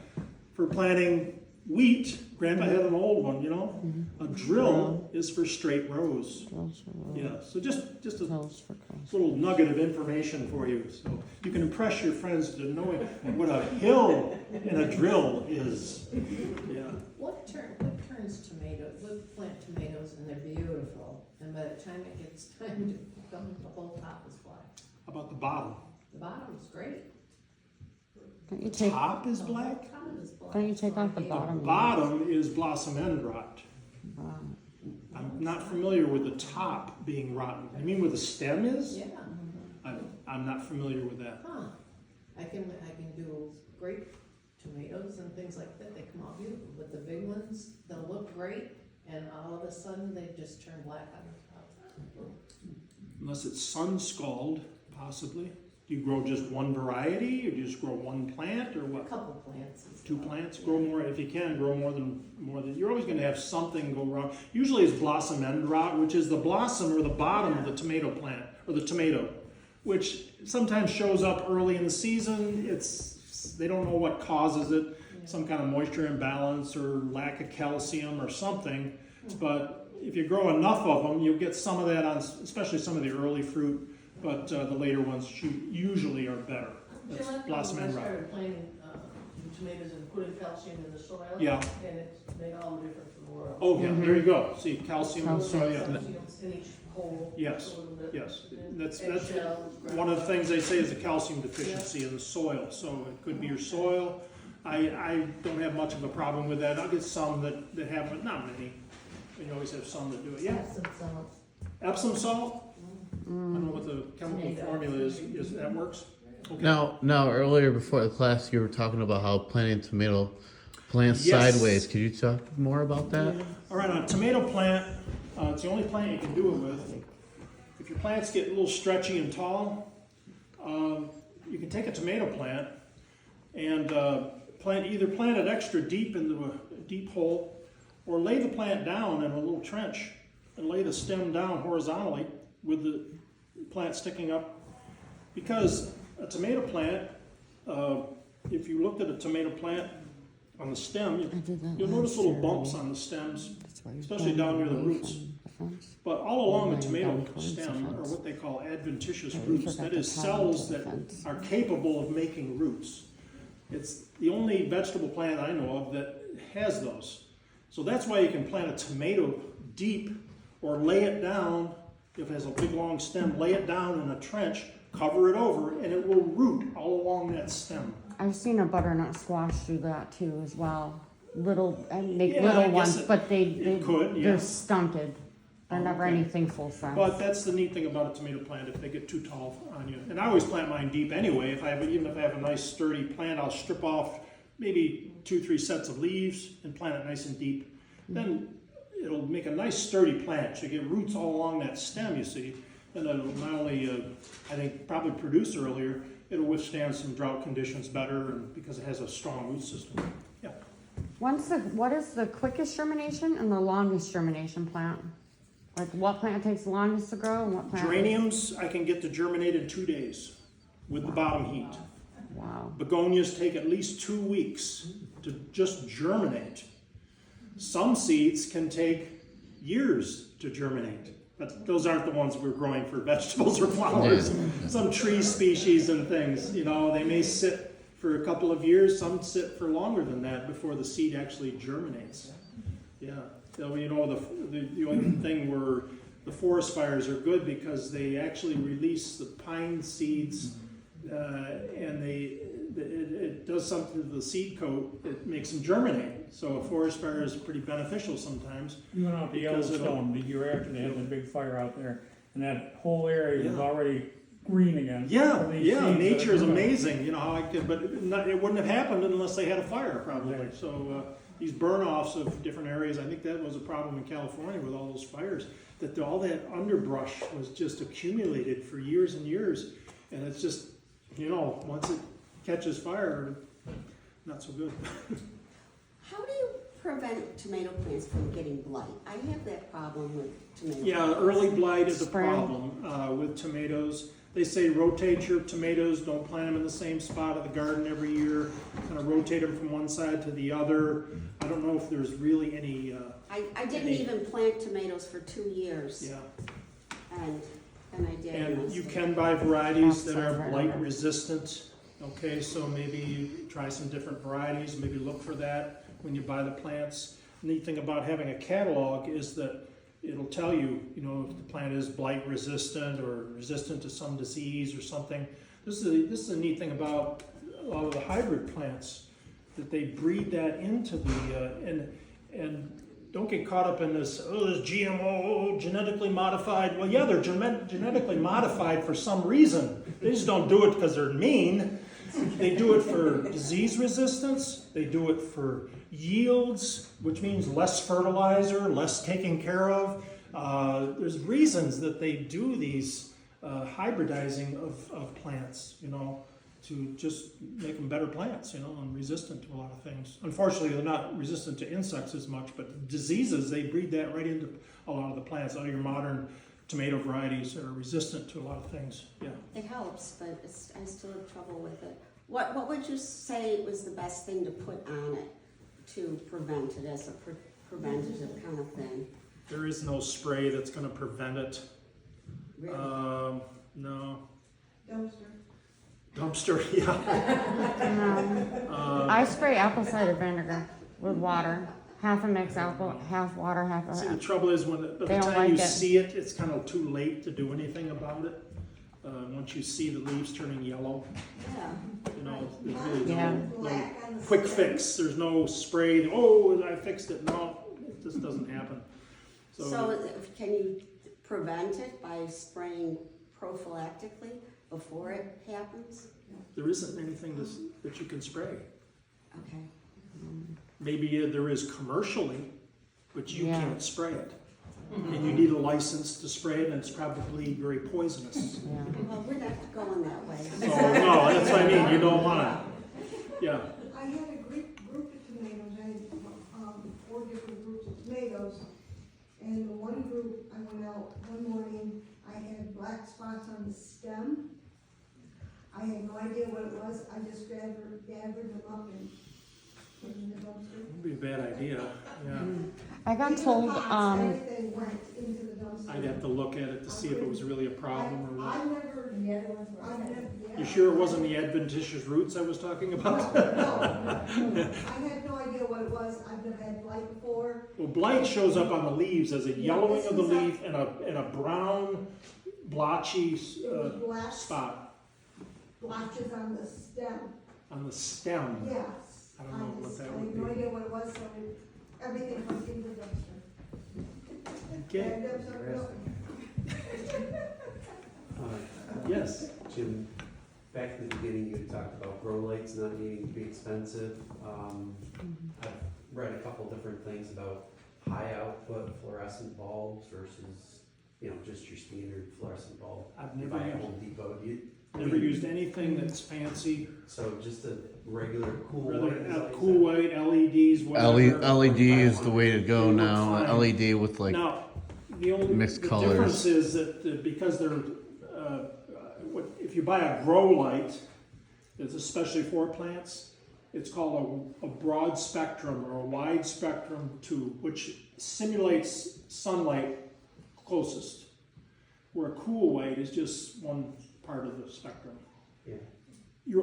Speaker 1: for planting wheat, Grandpa had an old one, you know? A drill is for straight rows. Yeah, so just a little nugget of information for you. So you can impress your friends to knowing what a hill and a drill is. Yeah.
Speaker 9: What turns tomatoes, we plant tomatoes and they're beautiful, and by the time it gets time to come, the whole top is black.
Speaker 1: How about the bottom?
Speaker 9: The bottom's great.
Speaker 2: Don't you take?
Speaker 1: Top is black?
Speaker 9: Top is black.
Speaker 2: Don't you take off the bottom?
Speaker 1: Bottom is blossom end rot.
Speaker 2: Wow.
Speaker 1: I'm not familiar with the top being rotten. You mean where the stem is?
Speaker 9: Yeah,
Speaker 1: I'm not familiar with that.
Speaker 9: huh. I can do grape tomatoes and things like that, they come out beautiful, but the big ones, they'll look great, and all of a sudden, they just turn black on the top.
Speaker 1: Unless it's sun scald, possibly. Do you grow just one variety, or do you just grow one plant, or
Speaker 9: A
Speaker 1: what?
Speaker 9: couple plants. and
Speaker 1: Two
Speaker 9: stuff.
Speaker 1: plants? Grow more, if you can, grow more than. You're always going to have something go wrong. Usually it's blossom end rot, which is the blossom or the bottom of the tomato plant, or the tomato, which sometimes shows up early in the season. They don't know what causes it, some kind of moisture imbalance or lack of calcium or something. But if you grow enough of them, you'll get some of that on, especially some of the early fruit. But the later ones usually are better. That's blossom end
Speaker 9: I
Speaker 1: rot.
Speaker 9: started planting tomatoes and putting calcium in the soil.
Speaker 1: Yeah.
Speaker 9: And it's made all the difference in the world.
Speaker 1: Oh yeah, there you go. See, calcium in the soil. Yeah.
Speaker 9: Calcium in each hole.
Speaker 1: Yes,
Speaker 9: a little bit.
Speaker 1: yes.
Speaker 9: And
Speaker 1: That's
Speaker 9: eggshells,
Speaker 1: one of the things they say is a calcium deficiency in the soil. So it could be your soil. I don't have much of a problem with that. I'll get some that have, but not many. and you always have some that do it. Yeah,
Speaker 9: Epsom salt.
Speaker 1: Epsom salt. I don't know what the chemical formula is. That works. Okay.
Speaker 6: Now, earlier before the class, you were talking about how planting tomato plants
Speaker 1: Yes.
Speaker 6: sideways. Could you talk more about that?
Speaker 1: All right, on a tomato plant, it's the only plant you can do it with. If your plants get a little stretchy and tall, you can take a tomato plant and plant it extra deep into a deep hole, or lay the plant down in a little trench and lay the stem down horizontally with the plant sticking up. Because a tomato plant, if you looked at a tomato plant on the stem, you'll notice little bumps on the stems, especially down near the roots. But all along the tomato stem are what they call adventitious roots. That is, cells that are capable of making roots. It's the only vegetable plant I know of that has those. So that's why you can plant a tomato deep, or lay it down, if it has a big long stem, lay it down in a trench, cover it over, and it will root all along that stem.
Speaker 2: I've seen a butternut squash do that too as well. Little, make
Speaker 1: Yeah, I
Speaker 2: little
Speaker 1: guess
Speaker 2: ones, but
Speaker 1: it could, yeah.
Speaker 2: they're stunted. They're never
Speaker 1: Okay.
Speaker 2: anything full size.
Speaker 1: But that's the neat thing about a tomato plant, if they get too tall on you. And I always plant mine deep anyway. Even if I have a nice sturdy plant, I'll strip off maybe 2-3 sets of leaves and plant it nice and deep. Then it'll make a nice sturdy plant. So you get roots all along that stem, you see. And it'll not only, I think, probably produce earlier, it'll withstand some drought conditions better, and because it has a strong root system. Yeah.
Speaker 2: What is the quickest germination and the longest germination plant? Like what plant takes the longest to grow and what plant?
Speaker 1: Geraniums, I can get to germinate in 2 days with the bottom heat.
Speaker 2: Wow.
Speaker 1: Begonias take at least 2 weeks to just germinate. Some seeds can take years to germinate, but those aren't the ones we're growing for vegetables or flowers. Some tree species and things, they may sit for a couple of years, some sit for longer than that before the seed actually germinates. Yeah, so, the only thing where the forest fires are good because they actually release the pine seeds, and it does something to the seed coat. It makes them germinate. So a forest fire is pretty beneficial sometimes.
Speaker 10: You went out to
Speaker 1: Because of
Speaker 10: Yellowstone the year after they had the big fire out there, and that whole area was already green again.
Speaker 1: Yeah,
Speaker 10: From these seeds that
Speaker 1: nature
Speaker 10: have
Speaker 1: is
Speaker 10: grown.
Speaker 1: amazing. How it wouldn't have happened unless they had a fire, probably.
Speaker 10: Right.
Speaker 1: So these burn-offs of different areas, I think that was a problem in California with all those fires. That all that underbrush was just accumulated for years and years, and it's just, once it catches fire, not so good.
Speaker 5: How do you prevent tomato plants from getting blight? I have that problem with tomatoes.
Speaker 1: Yeah, early blight is a
Speaker 2: Spray.
Speaker 1: problem with tomatoes. They say rotate your tomatoes, don't plant them in the same spot of the garden every year. Kind of rotate them from one side to the other. I don't know if there's really any,
Speaker 5: I didn't even plant tomatoes for 2 years,
Speaker 1: yeah.
Speaker 5: and I did.
Speaker 1: And
Speaker 5: I
Speaker 1: you
Speaker 5: still-
Speaker 1: can buy varieties that
Speaker 2: Outside
Speaker 1: are
Speaker 2: right
Speaker 1: blight
Speaker 2: over.
Speaker 1: resistant. Okay, so maybe you try some different varieties, maybe look for that when you buy the plants. Neat thing about having a catalog is that it'll tell you, if the plant is blight resistant or resistant to some disease or something. This is a neat thing about a lot of the hybrid plants, that they breed that into the, and don't get caught up in this, this GMO, genetically modified. Well, yeah, they're genetically modified for some reason. They just don't do it because they're mean. They do it for disease resistance. They do it for yields, which means less fertilizer, less taken care of. There's reasons that they do these hybridizing of plants, to just make them better plants, and resistant to a lot of things. Unfortunately, they're not resistant to insects as much, but diseases, they breed that right into a lot of the plants. All your modern tomato varieties are resistant to a lot of things, yeah.
Speaker 5: It helps, but I still have trouble with it. What would you say was the best thing to put on it to prevent it as a preventative kind of thing?
Speaker 1: There is no spray that's gonna prevent it.
Speaker 5: Really?
Speaker 1: No.
Speaker 3: Dumpster.
Speaker 1: Dumpster, yeah.
Speaker 2: I spray apple cider vinegar with water. Half a mix apple, half water, half
Speaker 1: See, the
Speaker 2: a.
Speaker 1: trouble is by
Speaker 2: They
Speaker 1: the
Speaker 2: don't
Speaker 1: time
Speaker 2: like
Speaker 1: you
Speaker 2: it.
Speaker 1: see it, it's kind of too late to do anything about it. Once you see the leaves turning yellow,
Speaker 5: Yeah.
Speaker 1: there's really
Speaker 2: Yeah.
Speaker 1: no quick fix. There's no spray. Oh, I fixed it. No, it just doesn't happen.
Speaker 5: So can you prevent it by spraying prophylactically before it happens?
Speaker 1: There isn't anything that you can spray.
Speaker 5: Okay.
Speaker 1: Maybe there is commercially, but you
Speaker 2: Yeah.
Speaker 1: can't spray it. And you need a license to spray it, and it's probably very poisonous.
Speaker 2: Yeah.
Speaker 5: Well, we're not going that way.
Speaker 1: So, no, that's what I mean, you don't want to. Yeah,
Speaker 11: I had a group of tomatoes, I had, 4 different groups of tomatoes. And the one group, I went out one morning, I had black spots on the stem. I had no idea what it was, I just gathered them up and put them in the dumpster.
Speaker 1: it'd be a bad idea, yeah.
Speaker 2: I got
Speaker 11: Even
Speaker 2: told,
Speaker 11: pots, everything went into the dumpster.
Speaker 1: I'd have to look at it to see if it was really a problem or what.
Speaker 11: I never, yeah.
Speaker 1: You sure it wasn't the adventitious roots I was talking about?
Speaker 11: No, I had no idea what it was, I've never had blight before.
Speaker 1: Well, blight shows up on the leaves as a yellowing of the leaf and a brown blotchy
Speaker 11: Black
Speaker 1: spot
Speaker 11: blotches on the stem,
Speaker 1: on the stem.
Speaker 11: yes.
Speaker 1: I don't know what that
Speaker 11: I
Speaker 1: would
Speaker 11: had no
Speaker 1: be.
Speaker 11: idea what it was, so everything went into the dumpster.
Speaker 1: Okay,
Speaker 11: And there was
Speaker 1: yes.
Speaker 4: Jim, back at the beginning, you had talked about grow lights not needing to be expensive. I've read a couple different things about high output fluorescent bulbs versus, just your standard fluorescent bulb.
Speaker 1: I've
Speaker 4: You
Speaker 1: never
Speaker 4: buy at
Speaker 1: used,
Speaker 4: Home Depot,
Speaker 1: never used anything that's fancy.
Speaker 4: so just a regular cool
Speaker 1: Rather
Speaker 4: light. is
Speaker 1: have
Speaker 4: like
Speaker 1: cool
Speaker 4: that.
Speaker 1: white, LEDs, whatever.
Speaker 6: LED is the way to go
Speaker 1: They look
Speaker 6: now.
Speaker 1: fine.
Speaker 6: LED with like
Speaker 1: Now, the only
Speaker 6: mixed
Speaker 1: the
Speaker 6: colors.
Speaker 1: difference is that because they're, if you buy a grow light, it's especially for plants, it's called a broad spectrum or a wide spectrum tube, which simulates sunlight closest. Where a cool white is just one part of the spectrum.
Speaker 4: Yeah.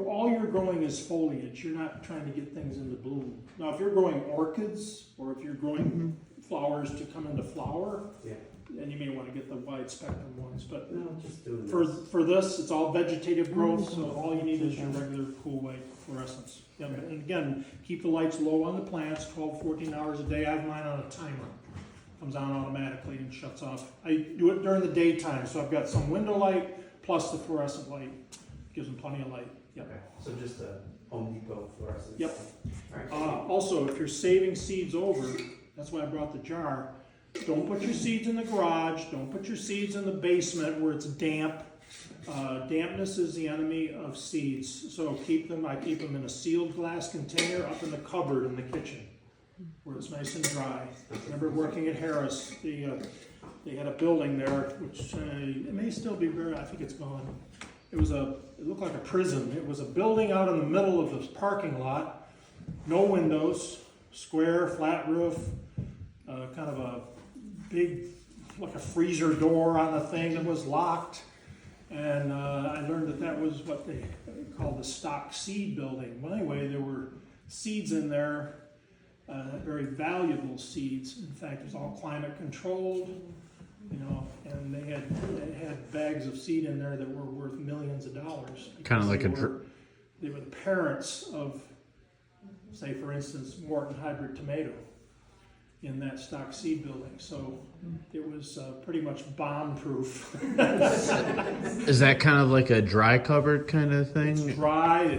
Speaker 1: All you're growing is foliage. You're not trying to get things into bloom. Now, if you're growing orchids or if you're growing flowers to come into flower,
Speaker 4: Yeah.
Speaker 1: then you may want to get the wide spectrum ones. But
Speaker 4: No, just doing
Speaker 1: for this, it's all vegetative growth, so all you need is your regular cool white fluorescence. Yeah, and again, keep the lights low on the plants, 12, 14 hours a day. I have mine on a timer. Comes on automatically and shuts off. I do it during the daytime, so I've got some window light plus the fluorescent light. Gives them plenty of light. Yep.
Speaker 4: Okay, so just a Home Depot fluorescent.
Speaker 1: Yep.
Speaker 4: All right.
Speaker 1: Also, if you're saving seeds over, that's why I brought the jar. Don't put your seeds in the garage. Don't put your seeds in the basement where it's damp. Dampness is the enemy of seeds. So I keep them in a sealed glass container up in the cupboard in the kitchen, where it's nice and dry. I remember working at Harris. They had a building there, which it may still be I think it's gone. It looked like a prison. It was a building out in the middle of this parking lot, no windows, square, flat roof, kind of a big, like a freezer door on the thing that was locked. And I learned that was what they called the stock seed building. Well, anyway, there were seeds in there, very valuable seeds. In fact, it was all climate controlled. And they had bags of seed in there that were worth millions of dollars.
Speaker 6: Kind of like
Speaker 1: They were the parents of, say, for instance, Morton hybrid tomato in that stock seed building. So it was pretty much bomb-proof.
Speaker 6: Is that kind of like a dry cupboard kind of
Speaker 1: It's
Speaker 6: thing?
Speaker 1: dry, the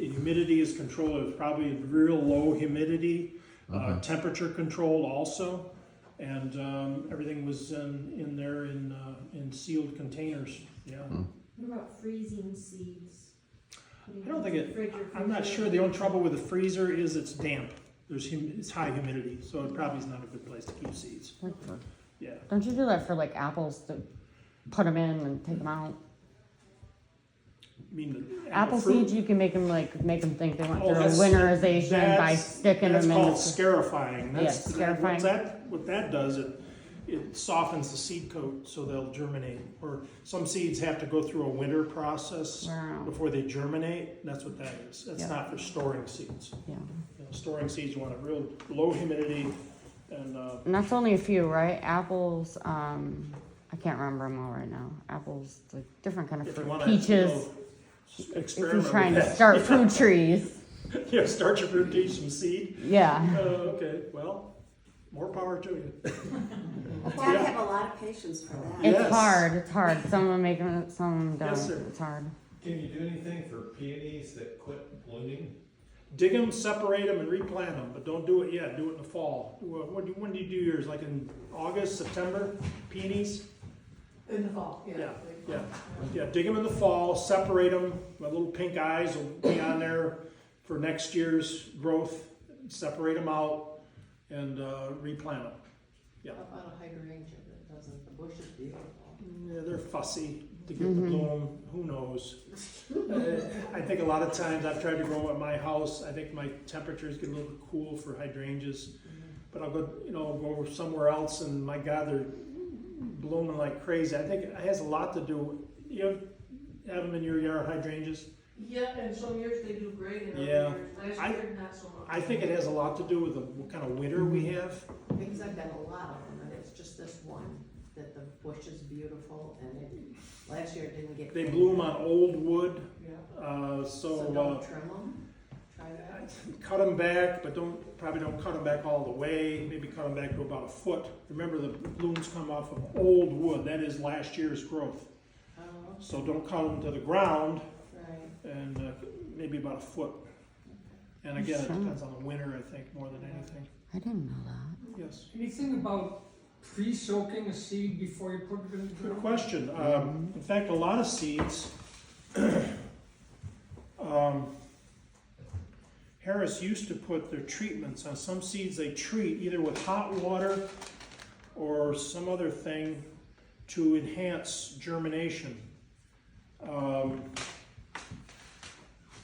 Speaker 1: humidity is controlled. It was probably real low humidity,
Speaker 6: Okay.
Speaker 1: temperature controlled also. And everything was in there in sealed containers. Yeah,
Speaker 8: What about freezing seeds?
Speaker 1: I don't think I'm not sure. The only trouble with the freezer is it's damp. It's high humidity, so it probably is not a good place to keep seeds. Yeah.
Speaker 2: Don't you do that for like apples to put them in and take them out?
Speaker 1: I mean, the
Speaker 2: Apple
Speaker 1: fruit-
Speaker 2: seeds, you can make them think they went
Speaker 1: Oh,
Speaker 2: through
Speaker 1: that's-
Speaker 2: winterization by sticking
Speaker 1: That's
Speaker 2: them in.
Speaker 1: called
Speaker 2: the-
Speaker 1: scarifying.
Speaker 2: Yes, scarifying.
Speaker 1: What that does, it softens the seed coat so they'll germinate. Or some seeds have to go through a winter process
Speaker 2: Wow.
Speaker 1: before they germinate. That's what that is. That's
Speaker 2: Yeah.
Speaker 1: not for storing seeds.
Speaker 2: Yeah.
Speaker 1: Storing seeds, you want a real low humidity and
Speaker 2: And that's only a few, right? Apples, I can't remember them all right now. Apples, like different kind of
Speaker 1: if you
Speaker 2: fruit.
Speaker 1: want
Speaker 2: Peaches,
Speaker 1: to
Speaker 2: if
Speaker 1: experiment
Speaker 2: you're trying
Speaker 1: with
Speaker 2: to
Speaker 1: that.
Speaker 2: start fruit trees.
Speaker 1: Yeah, start your fruit trees from seed.
Speaker 2: Yeah.
Speaker 1: Okay, well, More power to you.
Speaker 5: I have a lot of patience for that.
Speaker 1: Yeah.
Speaker 2: It's
Speaker 1: Yes.
Speaker 2: hard, it's hard. Some of them make it, some of them don't.
Speaker 1: Yes, sir.
Speaker 2: It's hard.
Speaker 7: Can you do anything for peonies that quit blooming?
Speaker 1: Dig them, separate them, and replant them, but don't do it yet. Do it in the fall. When do you do yours? Like in August, September? Peonies?
Speaker 9: In the fall, yeah.
Speaker 1: Yeah. Dig them in the fall, separate them. My little pink eyes will be on there for next year's growth. Separate them out and replant them. Yeah.
Speaker 9: How about a hydrangea that doesn't, the bush is beautiful.
Speaker 1: Yeah, they're fussy to get the bloom. Who knows? I think a lot of times I've tried to grow them at my house. I think my temperatures get a little bit cool for hydrangeas. But I'll go somewhere else, and my God, they're blooming like crazy. I think it has a lot to do. You have them in your yard, hydrangeas?
Speaker 9: Yeah, and some years they do great, and other
Speaker 1: Yeah.
Speaker 9: years, last year, not so much.
Speaker 1: I think it has a lot to do with what kind of winter we have.
Speaker 9: Because I've got a lot of them, and it's just this one, that the bush is beautiful, and last year it didn't get.
Speaker 1: They bloom on old wood,
Speaker 9: Yeah,
Speaker 1: so
Speaker 9: don't trim them, try that.
Speaker 1: cut them back, but probably don't cut them back all the way. Maybe cut them back to about a foot. Remember, the blooms come off of old wood. That is last year's growth.
Speaker 9: Oh,
Speaker 1: So don't cut them to the ground,
Speaker 9: right.
Speaker 1: and maybe about a foot. And again, it depends on the winter, I think, more than anything.
Speaker 2: I didn't know that.
Speaker 1: Yes.
Speaker 10: Anything about pre-soaking a seed before you put it in the
Speaker 1: Good
Speaker 10: ground?
Speaker 1: question. In fact, a lot of seeds, Harris used to put their treatments on some seeds. They treat either with hot water or some other thing to enhance germination.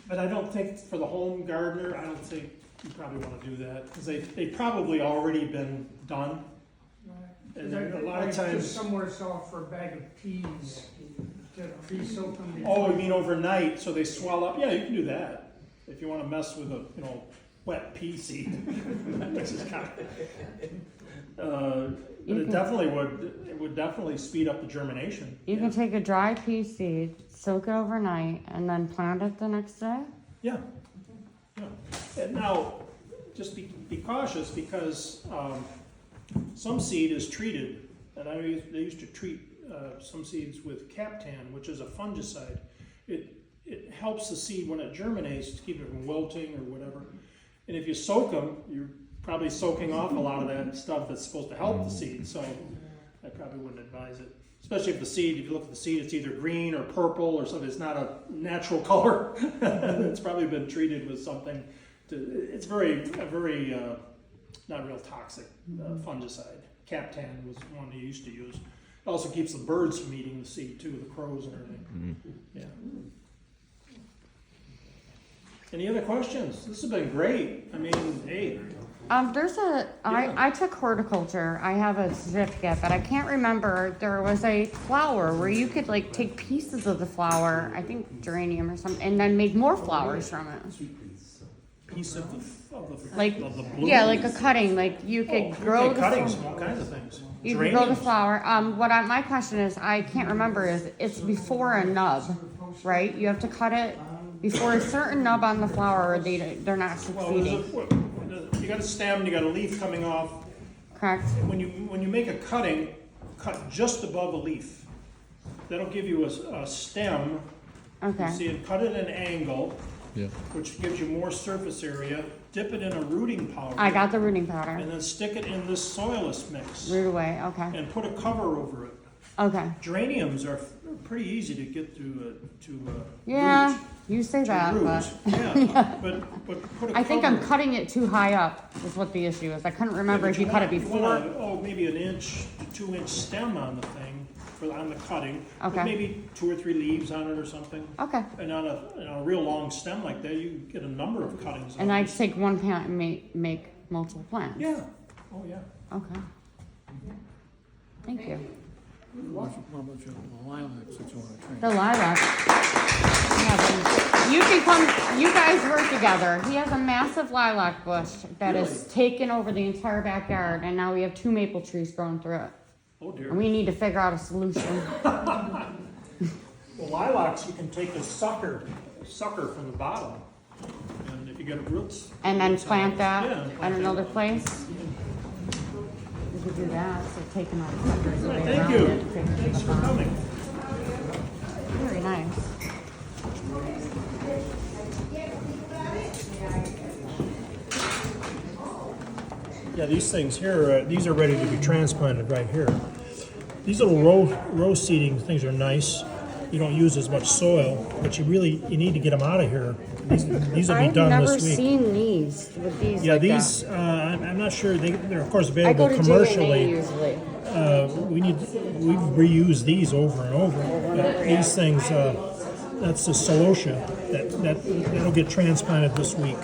Speaker 1: But I don't think for the home gardener, I don't think you probably want to do that, because they've probably already been done. And there, a lot of
Speaker 10: I
Speaker 1: times.
Speaker 10: just somewhere saw for a bag of peas, to pre-soak them.
Speaker 1: Oh, you mean overnight, so they swell up? Yeah, you can do that. If you want to mess with a, wet pea seed, which is kind of, but it would definitely speed up the germination.
Speaker 2: You can take a dry pea seed, soak it overnight, and then plant it the next day?
Speaker 1: Yeah. And now, just be cautious, because some seed is treated, and they used to treat some seeds with Captan, which is a fungicide. It helps the seed when it germinates to keep it from wilting or whatever. And if you soak them, you're probably soaking off a lot of that stuff that's supposed to help the seed. So I probably wouldn't advise it. Especially if if you look at the seed, it's either green or purple or something. It's not a natural color. It's probably been treated with something. It's very not real toxic fungicide. Captan was one they used to use. It also keeps the birds from eating the seed too, the crows and everything. Yeah. Any other questions? This has been great. I mean, hey.
Speaker 2: I took horticulture. I have a certificate, but I can't remember. There was a flower where you could take pieces of the flower, I think geranium or something, and then make more flowers from it.
Speaker 1: Piece of the bloom.
Speaker 2: Yeah, like a cutting. You could grow the
Speaker 1: cuttings, all kinds of things.
Speaker 2: You can grow the
Speaker 1: Geraniums.
Speaker 2: flower. My question is, I can't remember, it's before a nub, right? You have to cut it before a certain nub on the flower, or they're not succeeding.
Speaker 1: You got a stem, you got a leaf coming off.
Speaker 2: Correct.
Speaker 1: When you make a cutting, cut just above a leaf. That'll give you a stem.
Speaker 2: Okay.
Speaker 1: You see it, cut it at an angle,
Speaker 6: Yeah.
Speaker 1: which gives you more surface area. Dip it in a rooting powder.
Speaker 2: I got the rooting powder.
Speaker 1: And then stick it in this soilless mix.
Speaker 2: Root away. Okay.
Speaker 1: And put a cover over it.
Speaker 2: Okay.
Speaker 1: Geraniums are pretty easy to get to
Speaker 2: Yeah,
Speaker 1: root.
Speaker 2: you say
Speaker 1: To
Speaker 2: that,
Speaker 1: root.
Speaker 2: but
Speaker 1: Yeah, but put a
Speaker 2: I think I'm
Speaker 1: cover.
Speaker 2: cutting it too high up. Is what the issue is. I couldn't remember if you cut it before.
Speaker 1: Maybe an inch to 2 inch stem on the thing on the cutting.
Speaker 2: Okay.
Speaker 1: But maybe 2 or 3 leaves on it or something.
Speaker 2: Okay.
Speaker 1: And on a real long stem like that, you get a number of cuttings.
Speaker 2: And
Speaker 1: on
Speaker 2: I
Speaker 1: it.
Speaker 2: take one plant and make multiple plants.
Speaker 1: Yeah. Oh yeah.
Speaker 2: Okay. Thank you.
Speaker 10: What about your lilacs that you want to train?
Speaker 2: The lilac. Yeah, you guys work together. He has a massive lilac bush that is taken over the entire backyard, and now we have 2 maple trees growing through it.
Speaker 1: Oh dear.
Speaker 2: And we need to figure out a solution.
Speaker 1: Well, lilacs, you can take a sucker from the bottom, and if you get roots.
Speaker 2: And then
Speaker 1: roots on
Speaker 2: plant
Speaker 1: it,
Speaker 2: that
Speaker 1: yeah,
Speaker 2: at
Speaker 1: plant
Speaker 2: another
Speaker 1: that.
Speaker 2: place. could do that, so taking all the suckers away
Speaker 1: Thank
Speaker 2: around
Speaker 1: you.
Speaker 2: it, fix it
Speaker 1: Thanks
Speaker 2: to
Speaker 1: for
Speaker 2: the bottom.
Speaker 1: coming.
Speaker 2: Very nice.
Speaker 1: Yeah, these things here, these are ready to be transplanted right here. These little row seeding things are nice. You don't use as much soil, but you need to get them out of here. These will be
Speaker 2: I've
Speaker 1: done
Speaker 2: never
Speaker 1: this week.
Speaker 2: seen these with these.
Speaker 1: Yeah,
Speaker 2: like
Speaker 1: these, I'm not sure, they're of course
Speaker 2: that. I go
Speaker 1: available
Speaker 2: to J&A
Speaker 1: commercially.
Speaker 2: usually.
Speaker 1: We've reused these over and over. But these things, that's the celosia, that'll get transplanted this week.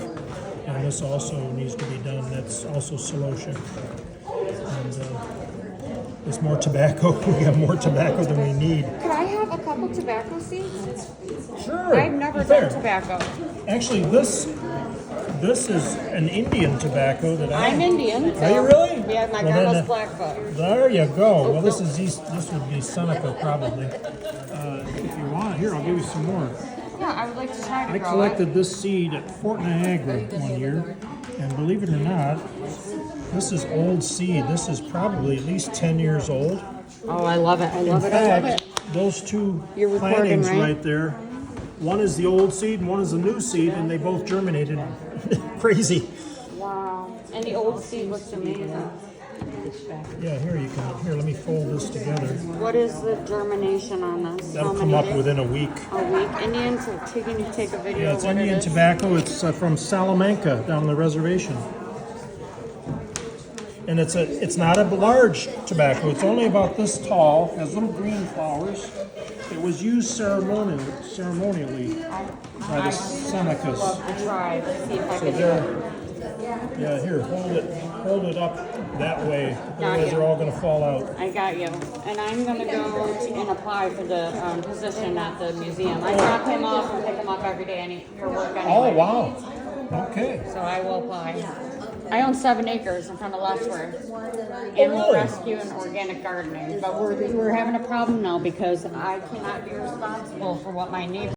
Speaker 1: And this also needs to be done, that's also celosia. And there's more tobacco, we have more tobacco than we need.
Speaker 2: Could I have a couple tobacco seeds?
Speaker 1: Sure.
Speaker 2: I've never
Speaker 1: fair.
Speaker 2: done tobacco.
Speaker 1: Actually, this is an Indian tobacco that
Speaker 2: I'm Indian. So
Speaker 1: Are you really?
Speaker 2: Yeah, my
Speaker 1: Well,
Speaker 2: grandma's
Speaker 1: then,
Speaker 2: Blackfoot.
Speaker 1: There you go. Well, this would be Seneca probably. If you want, here I'll give you some more.
Speaker 2: Yeah, I would like to try to
Speaker 1: I
Speaker 2: grow
Speaker 1: collected this seed at Fort Niagara one year, and believe it or not, this is old seed. This is probably at least 10 years old.
Speaker 2: it. Oh, I love it. I love
Speaker 1: In
Speaker 2: it. I love
Speaker 1: fact,
Speaker 2: it.
Speaker 1: those two
Speaker 2: You're recording,
Speaker 1: plantings
Speaker 2: right?
Speaker 1: there, one is the old seed and one is the new seed, and they both germinated. Crazy.
Speaker 2: Wow. And the old seed looks amazing.
Speaker 1: Yeah, here, let me fold this together.
Speaker 2: What is the germination on this?
Speaker 1: That'll
Speaker 2: How
Speaker 1: come
Speaker 2: many
Speaker 1: up
Speaker 2: days?
Speaker 1: within a week.
Speaker 2: A week. Indian, so can you take a video
Speaker 1: Yeah,
Speaker 2: of
Speaker 1: it's
Speaker 2: what
Speaker 1: Indian
Speaker 2: it is?
Speaker 1: tobacco. It's from Salamanca down the reservation. And it's not a large tobacco. It's only about this tall. Has little green flowers. It was used ceremonially by the Senecas.
Speaker 2: Love to try. Let's see if I
Speaker 1: So
Speaker 2: can do
Speaker 1: there.
Speaker 2: it.
Speaker 1: Yeah, here, hold it up that way. Otherwise,
Speaker 2: you.
Speaker 1: they're all going to fall out.
Speaker 2: I got you. And I'm going to go and apply for the position at the museum. I drop him off and pick him up every day for work anyway.
Speaker 1: Oh, wow. Okay.
Speaker 2: So I will apply. I own 7 acres in front of Lessworth. Animal
Speaker 1: really?
Speaker 2: rescue and organic gardening. But we're having a problem now because I cannot be responsible for what my neighbor